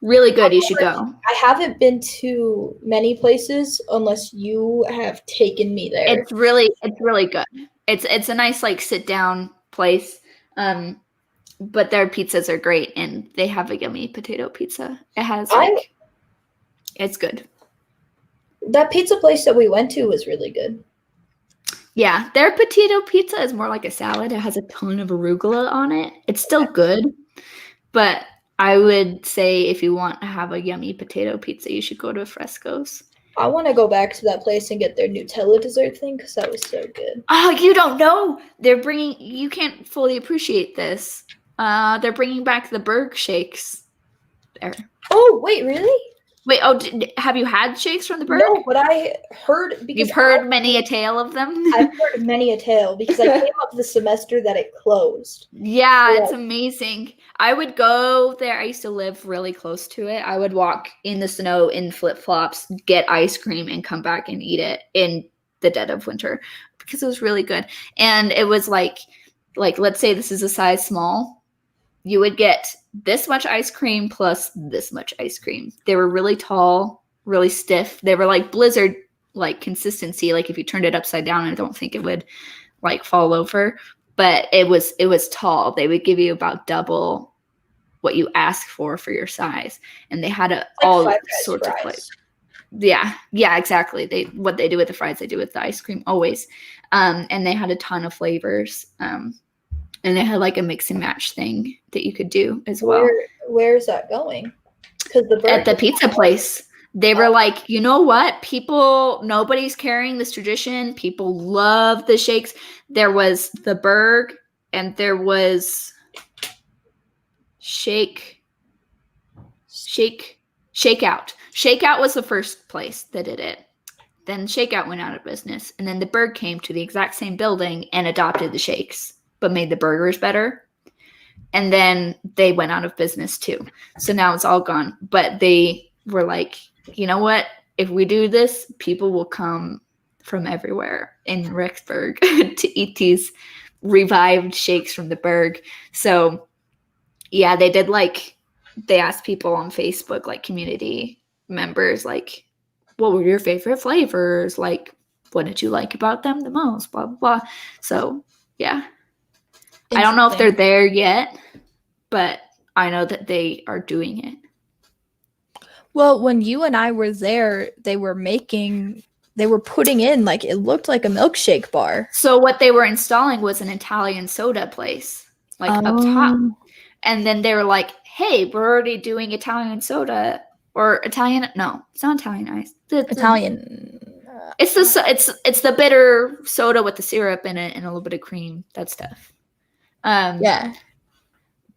really good. You should go. I haven't been to many places unless you have taken me there. It's really good. It's a nice like sit down place. But their pizzas are great, and they have a yummy potato pizza. It has it's good. That pizza place that we went to was really good. Yeah, their potato pizza is more like a salad. It has a ton of arugula on it. It's still good, but I would say if you want to have a yummy potato pizza, you should go to Fresco's. I want to go back to that place and get their Nutella dessert thing because that was so good. Oh, you don't know. You can't fully appreciate this. They're bringing back the Berg shakes. There. Oh, wait, really? Wait, have you had shakes from the Berg? No, but I heard because you've heard many a tale of them. I've heard many a tale because I came up the semester that it closed. Yeah, it's amazing. I would go there. I used to live really close to it. I would walk in the snow in flip-flops, get ice cream, and come back and eat it in the dead of winter because it was really good. And it was like let's say this is a size small. You would get this much ice cream plus this much ice cream. They were really tall, really stiff. They were like blizzard like consistency. Like if you turned it upside down, I don't think it would like fall over. But it was tall. They would give you about double what you ask for your size. And they had all sorts of flavors. Yeah, exactly. What they do with the fries, they do with the ice cream always. And they had a ton of flavors. And they had like a mix and match thing that you could do as well. Where's that going? At the pizza place. They were like, you know what? Nobody's carrying this tradition. People love the shakes. There was the Berg and there was Shakeout. Shakeout was the first place that did it. Then Shakeout went out of business. And then the Berg came to the exact same building and adopted the shakes, but made the burgers better. And then they went out of business too. So now it's all gone. But they were like, you know what? If we do this, people will come from everywhere in Rexburg to eat these revived shakes from the Berg. So yeah, they asked people on Facebook, like community members, like, what were your favorite flavors? Like, what did you like about them the most? Blah, blah, blah. So yeah. I don't know if they're there yet, but I know that they are doing it. Well, when you and I were there, they were putting in, like, it looked like a milkshake bar. So what they were installing was an Italian soda place, like up top. And then they were like, hey, we're already doing Italian soda or Italian. No, it's not Italian ice. Italian. It's the bitter soda with the syrup in it and a little bit of cream, that stuff. Yeah.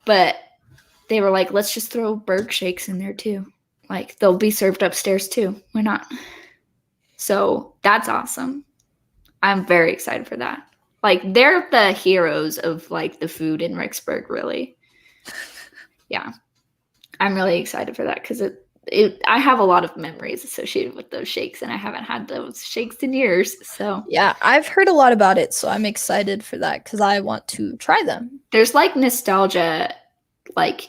But they were like, let's just throw Berg shakes in there too. Like, they'll be served upstairs too. Why not? So that's awesome. I'm very excited for that. Like, they're the heroes of like the food in Rexburg, really. Yeah. I'm really excited for that because I have a lot of memories associated with those shakes, and I haven't had those shakes in years. So yeah, I've heard a lot about it, so I'm excited for that because I want to try them. There's like nostalgia, like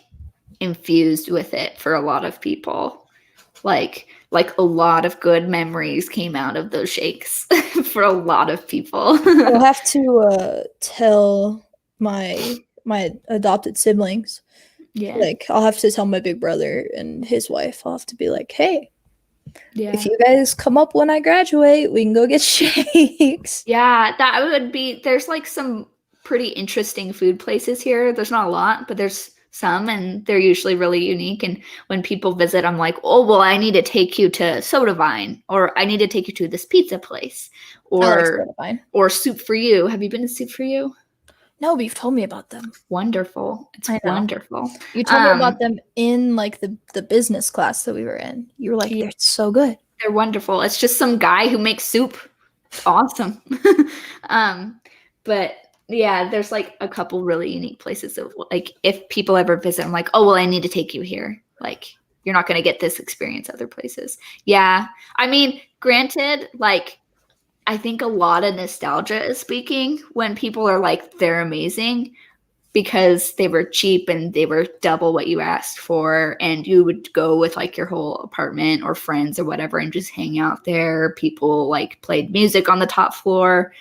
infused with it for a lot of people. Like a lot of good memories came out of those shakes for a lot of people. I'll have to tell my adopted siblings. Yeah. Like, I'll have to tell my big brother and his wife. I'll have to be like, hey, yeah, if you guys come up when I graduate, we can go get shakes. Yeah, that would be, there's like some pretty interesting food places here. There's not a lot, but there's some, and they're usually really unique. And when people visit, I'm like, oh, well, I need to take you to Soda Vine, or I need to take you to this pizza place, or Soup for You. Have you been to Soup for You? No, but you've told me about them. Wonderful. It's wonderful. You told me about them in like the business class that we were in. You were like, they're so good. They're wonderful. It's just some guy who makes soup. Awesome. But yeah, there's like a couple really unique places of like, if people ever visit, I'm like, oh, well, I need to take you here. Like, you're not going to get this experience other places. Yeah. I mean, granted, like, I think a lot of nostalgia is speaking when people are like, they're amazing because they were cheap and they were double what you asked for. And you would go with like your whole apartment or friends or whatever and just hang out there. People like played music on the top floor,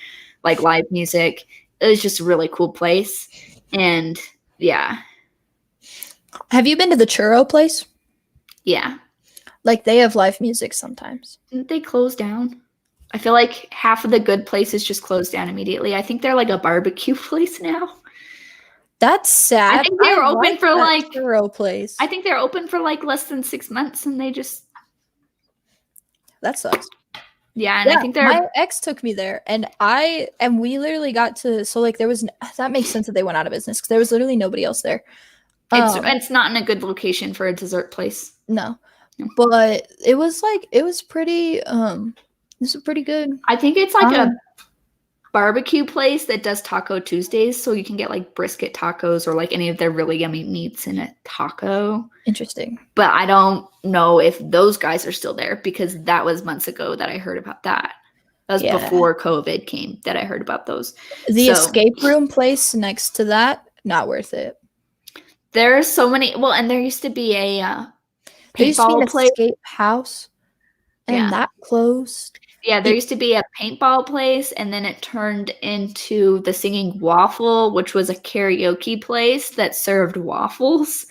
like live music. It was just a really cool place. And yeah. Have you been to the churro place? Yeah. Like, they have live music sometimes. Didn't they close down? I feel like half of the good places just closed down immediately. I think they're like a barbecue place now. That's sad. I think they were open for like churro place. I think they're open for like less than 6 months, and they just. That sucks. Yeah, and I think my ex took me there, and we literally got to, so like there was that makes sense that they went out of business because there was literally nobody else there. It's not in a good location for a dessert place. No. But it was pretty this is pretty good. I think it's like a barbecue place that does Taco Tuesdays, so you can get like brisket tacos or like any of their really yummy meats in a taco. Interesting. But I don't know if those guys are still there because that was months ago that I heard about that. That was before COVID came that I heard about those. The escape room place next to that, not worth it. There's so many. Well, and there used to be a there used to be an escape house, and that closed. Yeah, there used to be a paintball place, and then it turned into the Singing Waffle, which was a karaoke place that served waffles.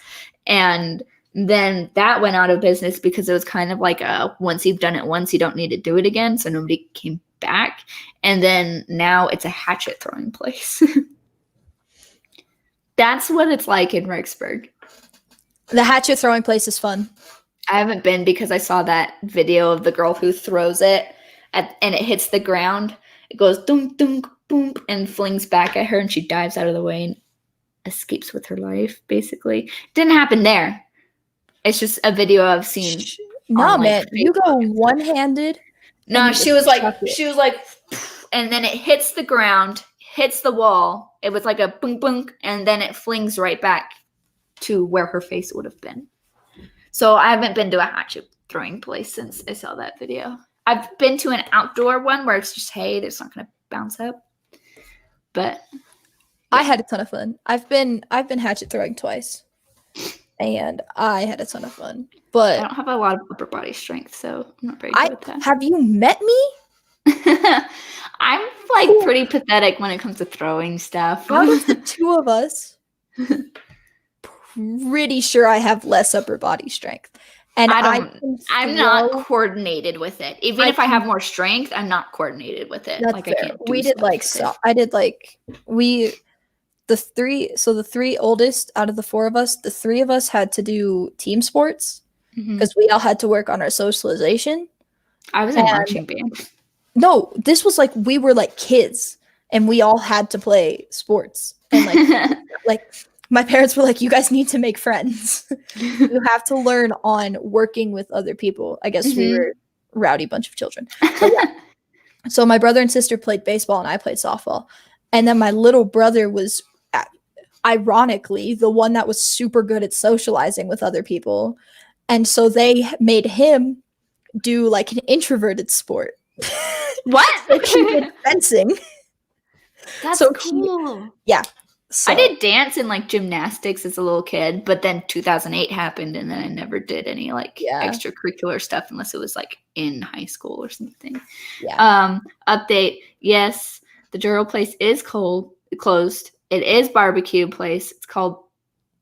And then that went out of business because it was kind of like once you've done it once, you don't need to do it again. So nobody came back. And then now it's a hatchet throwing place. That's what it's like in Rexburg. The hatchet throwing place is fun. I haven't been because I saw that video of the girl who throws it and it hits the ground. It goes dunk, dunk, boom, and flings back at her, and she dives out of the way and escapes with her life, basically. Didn't happen there. It's just a video I've seen. No, man. Facebook. You go one-handed. No, she was like, and then it hits the ground, hits the wall. It was like a boom, boom, and then it flings right back to where her face would have been. So I haven't been to a hatchet throwing place since I saw that video. I've been to an outdoor one where it's just hay. It's not going to bounce up. But yeah. I had a ton of fun. I've been hatchet throwing twice, and I had a ton of fun. But I don't have a lot of upper body strength, so I'm not very good at that. Have you met me? I'm like pretty pathetic when it comes to throwing stuff. Out of the two of us, pretty sure I have less upper body strength. And I'm not coordinated with it. Even if I have more strength, I'm not coordinated with it. That's like fair. I can't do we did like so I did like the three oldest out of the four of us, the three of us had to do team sports because we all had to work on our socialization. I was in marching band. No, this was like we were like kids and we all had to play sports. And like like my parents were like, you guys need to make friends. You have to learn on working with other people. I guess we were a rowdy bunch of children. So my brother and sister played baseball and I played softball. And then my little brother was ironically the one that was super good at socializing with other people. And so they made him do like an introverted sport. What? So he did fencing. That's so cool. Yeah. So. I did dance and like gymnastics as a little kid, but then 2008 happened and then I never did any like extracurricular stuff unless it was like in high school or something. Yeah. Update. Yes, the Juro place is closed. It is barbecue place. It's called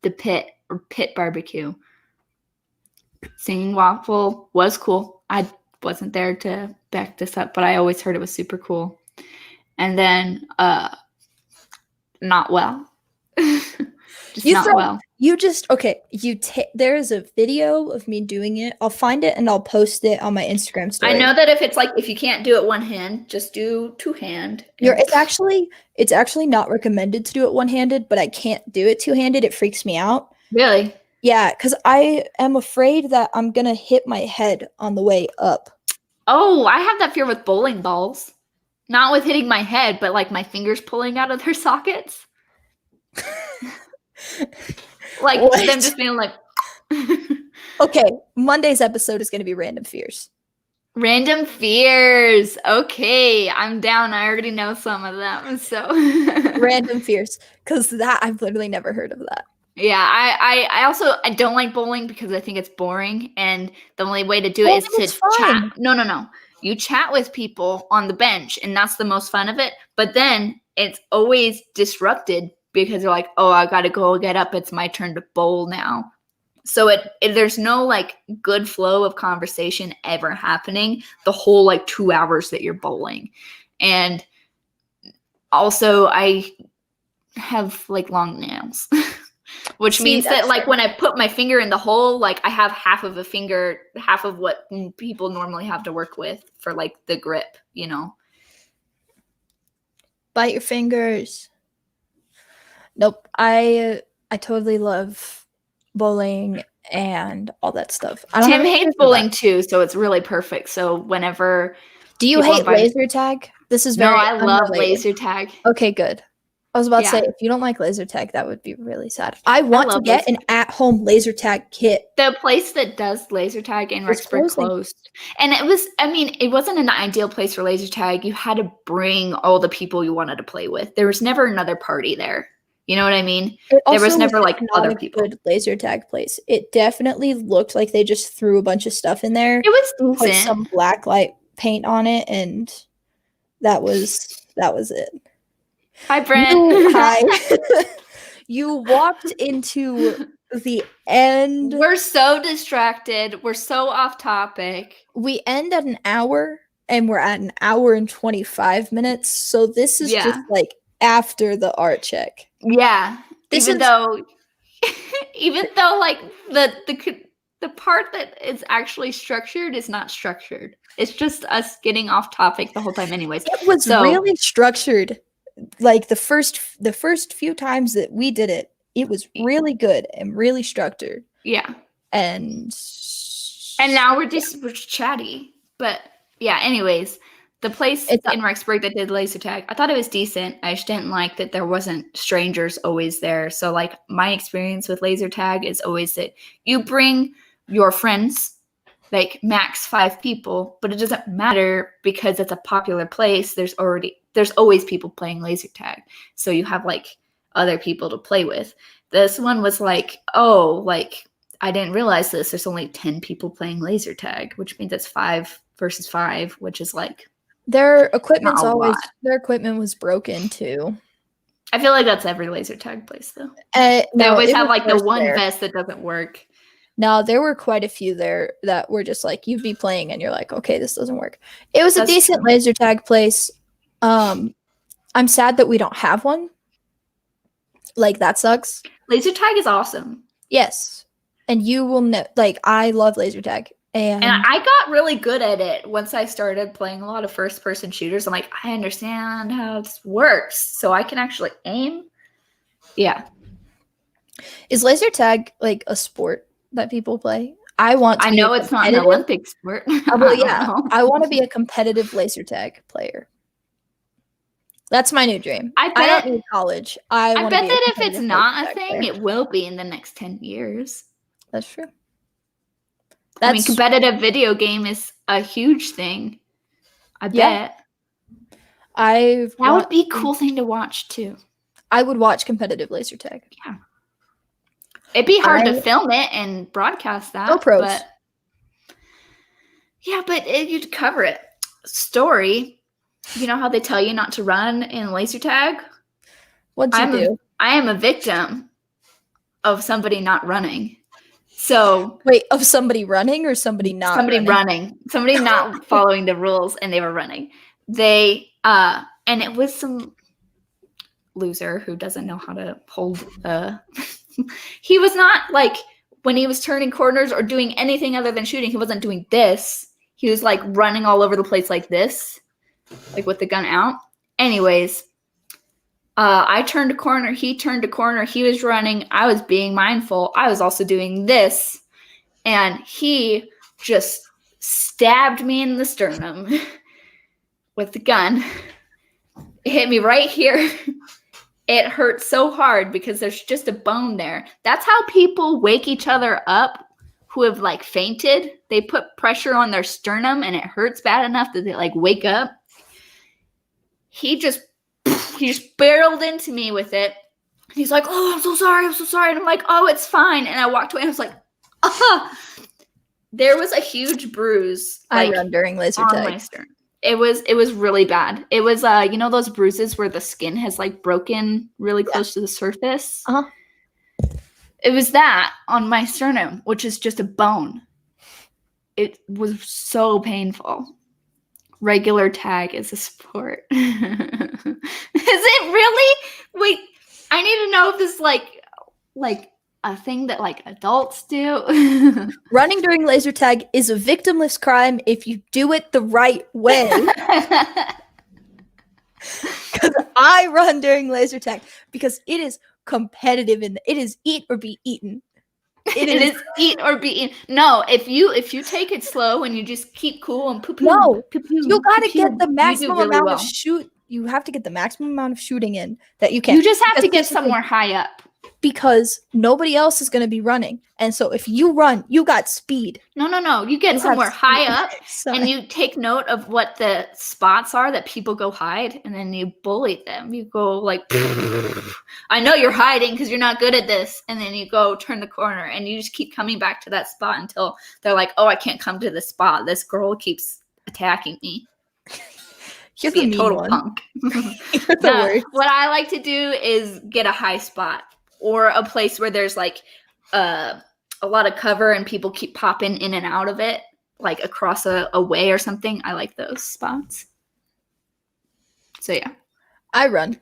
The Pit or Pit Barbecue. Singing Waffle was cool. I wasn't there to back this up, but I always heard it was super cool. And then not well. There is a video of me doing it. I'll find it and I'll post it on my Instagram story. I know that if you can't do it one hand, just do two hand. It's actually not recommended to do it one-handed, but I can't do it two-handed. It freaks me out. Really? Yeah, because I am afraid that I'm gonna hit my head on the way up. Oh, I have that fear with bowling balls. Not with hitting my head, but like my fingers pulling out of their sockets. Like them just being like. Okay, Monday's episode is going to be random fears. Random fears. Okay, I'm down. I already know some of them. So random fears, because that I've literally never heard of that. Yeah, I don't like bowling because I think it's boring, and the only way to do it is to chat. No. You chat with people on the bench, and that's the most fun of it. But then it's always disrupted because they're like, oh, I got to go get up. It's my turn to bowl now. So there's no like good flow of conversation ever happening the whole like 2 hours that you're bowling. And also I have like long nails. which means that that's like when I put my finger in the hole, like I have half of a finger, half of what people normally have to work with for like the grip, you know. Bite your fingers. Nope. I totally love bowling and all that stuff. I don't Tim have any hates fears of bowling that. too, so it's really perfect. So whenever Do you people hate invite- laser tag? This is No, very I love unrelated. laser tag. Okay, good. I was about to Yeah. say, if you don't like laser tag, that would be really sad. I want to love get an at-home laser tag kit. The place that does laser tag in It's Rexburg closing. closed. And it was, I mean, it wasn't an ideal place for laser tag. You had to bring all the people you wanted to play with. There was never another party there. You know what I mean? There was never like other people. Good laser tag place. It definitely looked like they just threw a bunch of stuff in there. It was Put decent. some black light paint on it, and that was it. Hi, Brent. Hi. You walked into the end. We're so distracted. We're so off topic. We end at an hour, and we're at an hour and 25 minutes. So this is just like after the art check. Yeah. Even though like the part that is actually structured is not structured. It's just us getting off topic the whole time anyways. It was really structured. Like the first few times that we did it, it was really good and really structured. Yeah. And now we're chatty. But yeah, anyways, the place in Rexburg that did laser tag, I thought it was decent. I just didn't like that there wasn't strangers always there. So like my experience with laser tag is always that you bring your friends, like max 5 people, but it doesn't matter because it's a popular place. There's always people playing laser tag. So you have like other people to play with. This one was like, oh, like I didn't realize this. There's only 10 people playing laser tag, which means it's 5 versus 5, which is like their equipment was broken too. I feel like that's every laser tag place though. They always have like the one vest that doesn't work. No, there were quite a few there that were just like you'd be playing and you're like, okay, this doesn't work. It was a decent laser tag place. I'm sad that we don't have one. Like that sucks. Laser tag is awesome. Yes. And you will know, like, I love laser tag. And I got really good at it once I started playing a lot of first-person shooters. I'm like, I understand how this works, so I can actually aim. Yeah. Is laser tag like a sport that people play? I know it's not an Olympic sport. Well, yeah. I want to be a competitive laser tag player. That's my new dream. I don't need college. I bet that if it's not a thing, it will be in the next 10 years. That's true. I mean, competitive video game is a huge thing. I bet. That would be a cool thing to watch too. I would watch competitive laser tag. Yeah. It'd be hard to film it and broadcast that. GoPros. But you'd cover it. Story. You know how they tell you not to run in laser tag? What'd you do? I am a victim of somebody not running. So wait, of somebody running or somebody not running? Somebody not following the rules and they were running. They and it was some loser who doesn't know how to hold he was not like when he was turning corners or doing anything other than shooting, he wasn't doing this. He was like running all over the place like this, like with the gun out. Anyways, I turned a corner. He turned a corner. He was running. I was being mindful. I was also doing this. And he just stabbed me in the sternum with the gun. It hit me right here. It hurt so hard because there's just a bone there. That's how people wake each other up who have like fainted. They put pressure on their sternum and it hurts bad enough that they like wake up. He just barreled into me with it. He's like, oh, I'm so sorry. And I'm like, oh, it's fine. And I walked away and I was like, there was a huge bruise. I run during laser tag. My sternum. It was really bad. It was, you know, those bruises where the skin has like broken really close to the surface. Uh-huh. It was that on my sternum, which is just a bone. It was so painful. Regular tag is a sport. Is it really? Wait, I need to know if this like like a thing that like adults do. Running during laser tag is a victimless crime if you do it the right way. Because I run during laser tag because it is competitive and it is eat or be eaten. It is eat or be eaten. No, if you take it slow and you just keep cool and poo-poo, No, poo-poo, you gotta poo-poo, get the maximum really amount well. of shoot. You have to get the maximum amount of shooting in that you can. You just have to get Here's the thing, somewhere high up. because nobody else is going to be running, and so if you run, you got speed. No. You get You have somewhere high speed. up, Sorry. and you take note of what the spots are that people go hide, and then you bully them. You go like, I know you're hiding because you're not good at this, and then you go turn the corner, and you just keep coming back to that spot until they're like, oh, I can't come to this spot. This girl keeps attacking me. You're Be the a mean total one. punk. You're the No, worst. what I like to do is get a high spot or a place where there's like a lot of cover and people keep popping in and out of it, like across a way or something. I like those spots. So yeah. I run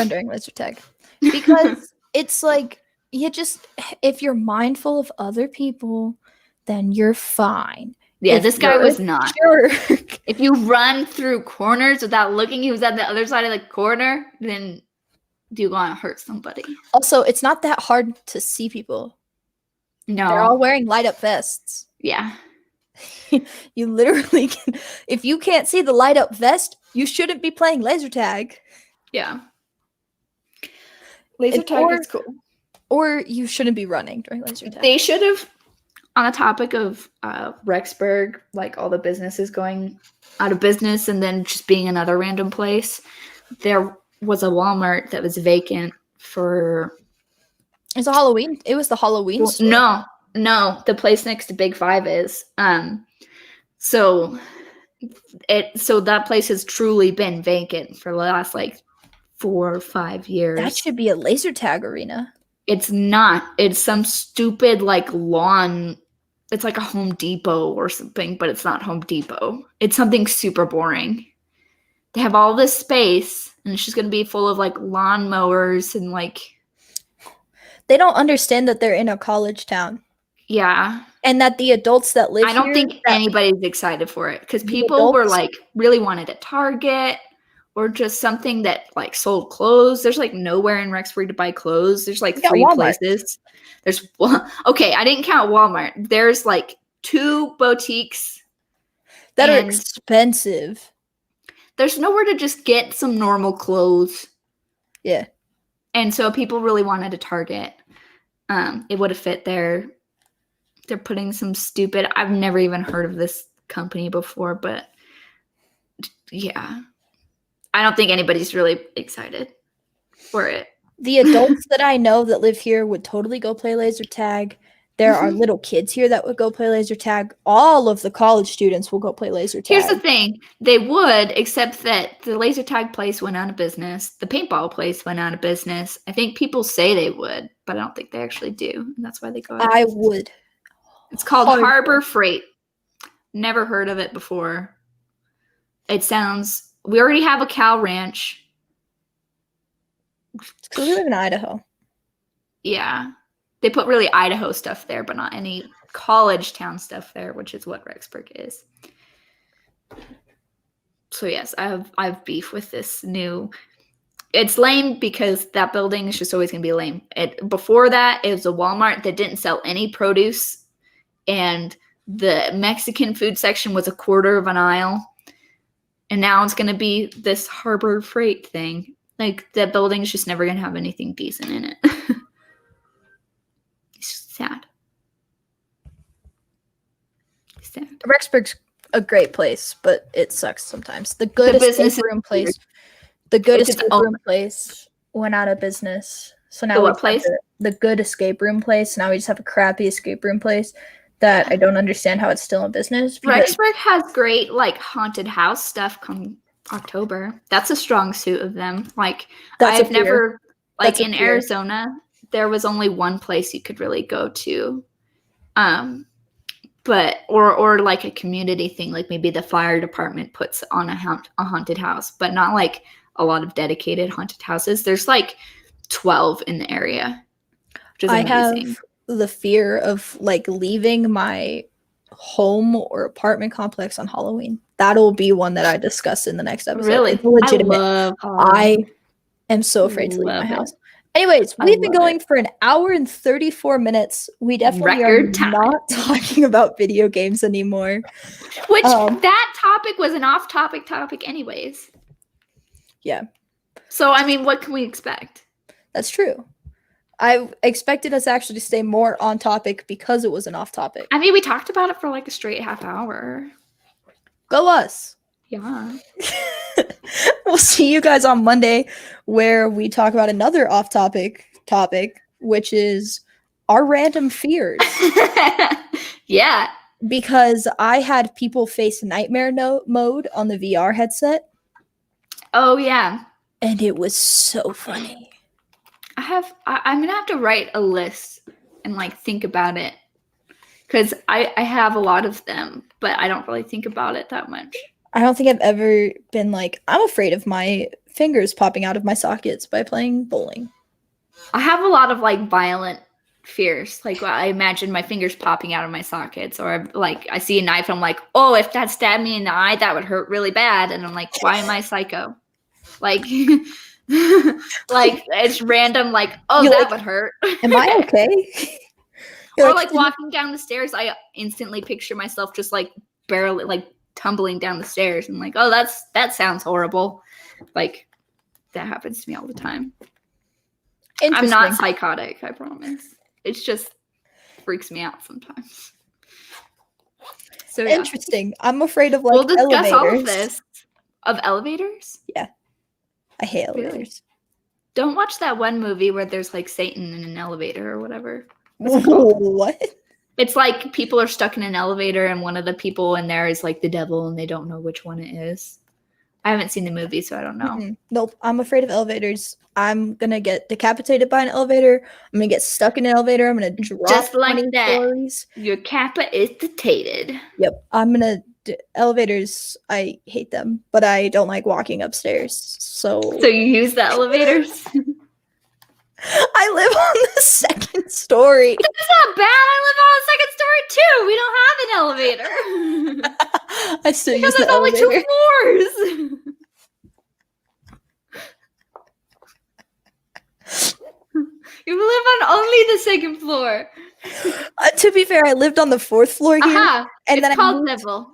during laser tag because it's like if you're mindful of other people, then you're fine. Yeah, If this guy you're was a not. jerk, If you run through corners without looking, he was at the other side of the corner, then you want to hurt somebody. also, it's not that hard to see people. No. They're all wearing light up vests. Yeah. You literally can, if you can't see the light up vest, you shouldn't be playing laser tag. Yeah. Laser tag is cool. Or you shouldn't be running during laser tag. They should have, on the topic of Rexburg, like all the businesses going out of business and then just being another random place, there was a Walmart that was vacant for... It's a Halloween. It was the Halloween store. No, the place next to Big Five is. So that place has truly been vacant for the last like 4 or 5 years. That should be a laser tag arena. It's not. It's some stupid like lawn. It's like a Home Depot or something, but it's not Home Depot. It's something super boring. They have all this space, and it's just going to be full of like lawn mowers and like... They don't understand that they're in a college town. Yeah. And that the adults that live here... I don't think anybody's excited for it because people were like really wanted a Target or just something that like sold clothes. There's like nowhere in Rexburg to buy clothes. There's like 3 places. There's okay, I didn't count Walmart. There's like 2 boutiques that are expensive. There's nowhere to just get some normal clothes. Yeah. And so people really wanted a Target. It would have fit there. They're putting some stupid... I've never even heard of this company before, but yeah. I don't think anybody's really excited for it. The adults that I know that live here would totally go play laser tag. There are little kids here that would go play laser tag. All of the college students will go play laser tag. Here's the thing. They would, except that the laser tag place went out of business. The paintball place went out of business. I think people say they would, but I don't think they actually do. And that's why they go out of business. Would. It's called Harbor Freight. Never heard of it before. It sounds... We already have a cow ranch. Because we live in Idaho. Yeah. They put really Idaho stuff there, but not any college town stuff there, which is what Rexburg is. So yes, I have beef with this new... It's lame because that building is just always going to be lame. Before that, it was a Walmart that didn't sell any produce, and the Mexican food section was a quarter of an aisle. And now it's going to be this Harbor Freight thing. Like, that building's just never going to have anything decent in it. It's just sad. Rexburg's a great place, but it sucks sometimes. The good escape room place went out of business. So now the good escape room place. Now we just have a crappy escape room place that I don't understand how it's still in business. Rexburg has great like haunted house stuff come October. That's a strong suit of them. Like I've never like in Arizona, there was only one place you could really go to. But or like a community thing, like maybe the fire department puts on a haunted house, but not like a lot of dedicated haunted houses. There's like 12 in the area. which is I amazing. have the fear of like leaving my home or apartment complex on Halloween. That'll be one that I discuss in the next episode. Really? It's a legitimate. I love I Halloween. am so afraid to leave my Love it. house. Anyways, I we've been love going it. for an hour and 34 minutes. We definitely Record are time. not talking about video games anymore. Which that topic was an off-topic topic anyways. Yeah. So, I mean, what can we expect? That's true. I expected us actually to stay more on topic because it was an off topic. I mean, we talked about it for like a straight half hour. Go us. Yeah. We'll see you guys on Monday where we talk about another off topic, which is our random fears. Yeah. Because I had people face nightmare mode on the VR headset. Oh, yeah. And it was so funny. I'm going to have to write a list and like think about it. Because I have a lot of them, but I don't really think about it that much. I don't think I've ever been like, I'm afraid of my fingers popping out of my sockets by playing bowling. I have a lot of like violent fears. Like I imagine my fingers popping out of my sockets, or like I see a knife and I'm like, oh, if that stabbed me in the eye, that would hurt really bad. And I'm like, why am I psycho? Like, like it's random. Like, oh, You're that like, would hurt. Am I okay? Or like walking down the stairs, I instantly picture myself just like barely like tumbling down the stairs and like, oh, that sounds horrible. Like that happens to me all the time. I'm not psychotic, I promise. It's just freaks me out sometimes. So yeah. Interesting. I'm afraid of like we'll discuss elevators. all of this. Of elevators? Yeah. I hate elevators. Really? Don't watch that one movie where there's like Satan in an elevator or whatever. What? It's like people are stuck in an elevator and one of the people in there is like the devil and they don't know which one it is. I haven't seen the movie, so I don't know. Mm-hmm. Nope. I'm afraid of elevators. I'm going to get decapitated by an elevator. I'm going to get stuck in an elevator. I'm going to drop just like that. Stories. Your kappa is detated. Yep. I'm going to elevators, I hate them, but I don't like walking upstairs. So you use the elevators? I live on the second story. That's not bad. I live on the second story too. We don't have an elevator. I still because use the there's elevator. only 2 floors. You live on only the second floor. To be fair, I lived on the 4th floor here. And it's then called level.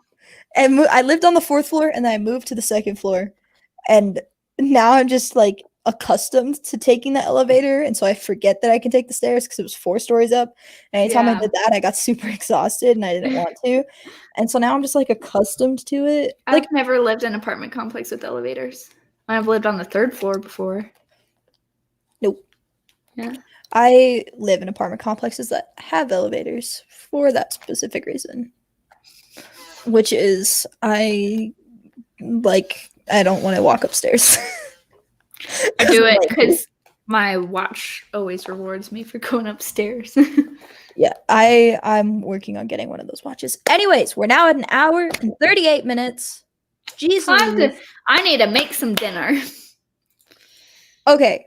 And I lived on the 4th floor, and then I moved to the 2nd floor. And now I'm just like accustomed to taking the elevator, and so I forget that I can take the stairs because it was 4 stories up. And anytime I did that, I got super exhausted, and I didn't want to. And so now I'm just like accustomed to it. I've never lived in an apartment complex with elevators. I've lived on the 3rd floor before. Nope. Yeah. I live in apartment complexes that have elevators for that specific reason. Which is I don't want to walk upstairs. I do it because my watch always rewards me for going upstairs. Yeah, I'm working on getting one of those watches. Anyways, we're now at an hour and 38 minutes. Jesus. I need to make some dinner. Okay.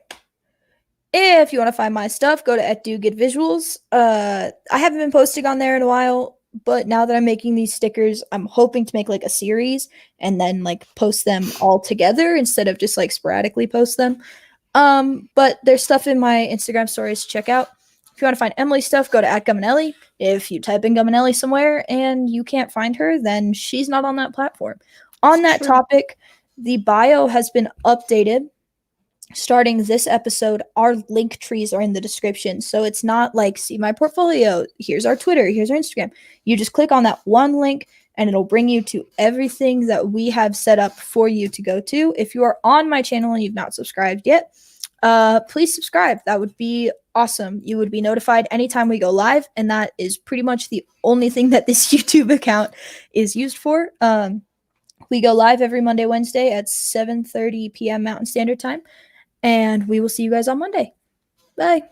If you want to find my stuff, go to @diuguidvisuals. I haven't been posting on there in a while, but now that I'm making these stickers, I'm hoping to make like a series and then like post them all together instead of just like sporadically post them. But there's stuff in my Instagram stories to check out. If you want to find Emily's stuff, go to @Guminelli. If you type in Guminelli somewhere and you can't find her, then she's not on that platform. On that topic, the bio has been updated. Starting this episode, our link trees are in the description. So it's not like, see my portfolio, here's our Twitter, here's our Instagram. You just click on that one link and it'll bring you to everything that we have set up for you to go to. If you are on my channel and you've not subscribed yet, please subscribe. That would be awesome. You would be notified anytime we go live. And that is pretty much the only thing that this YouTube account is used for. We go live every Monday, Wednesday at 7:30 p.m. Mountain Standard Time. And we will see you guys on Monday. Bye.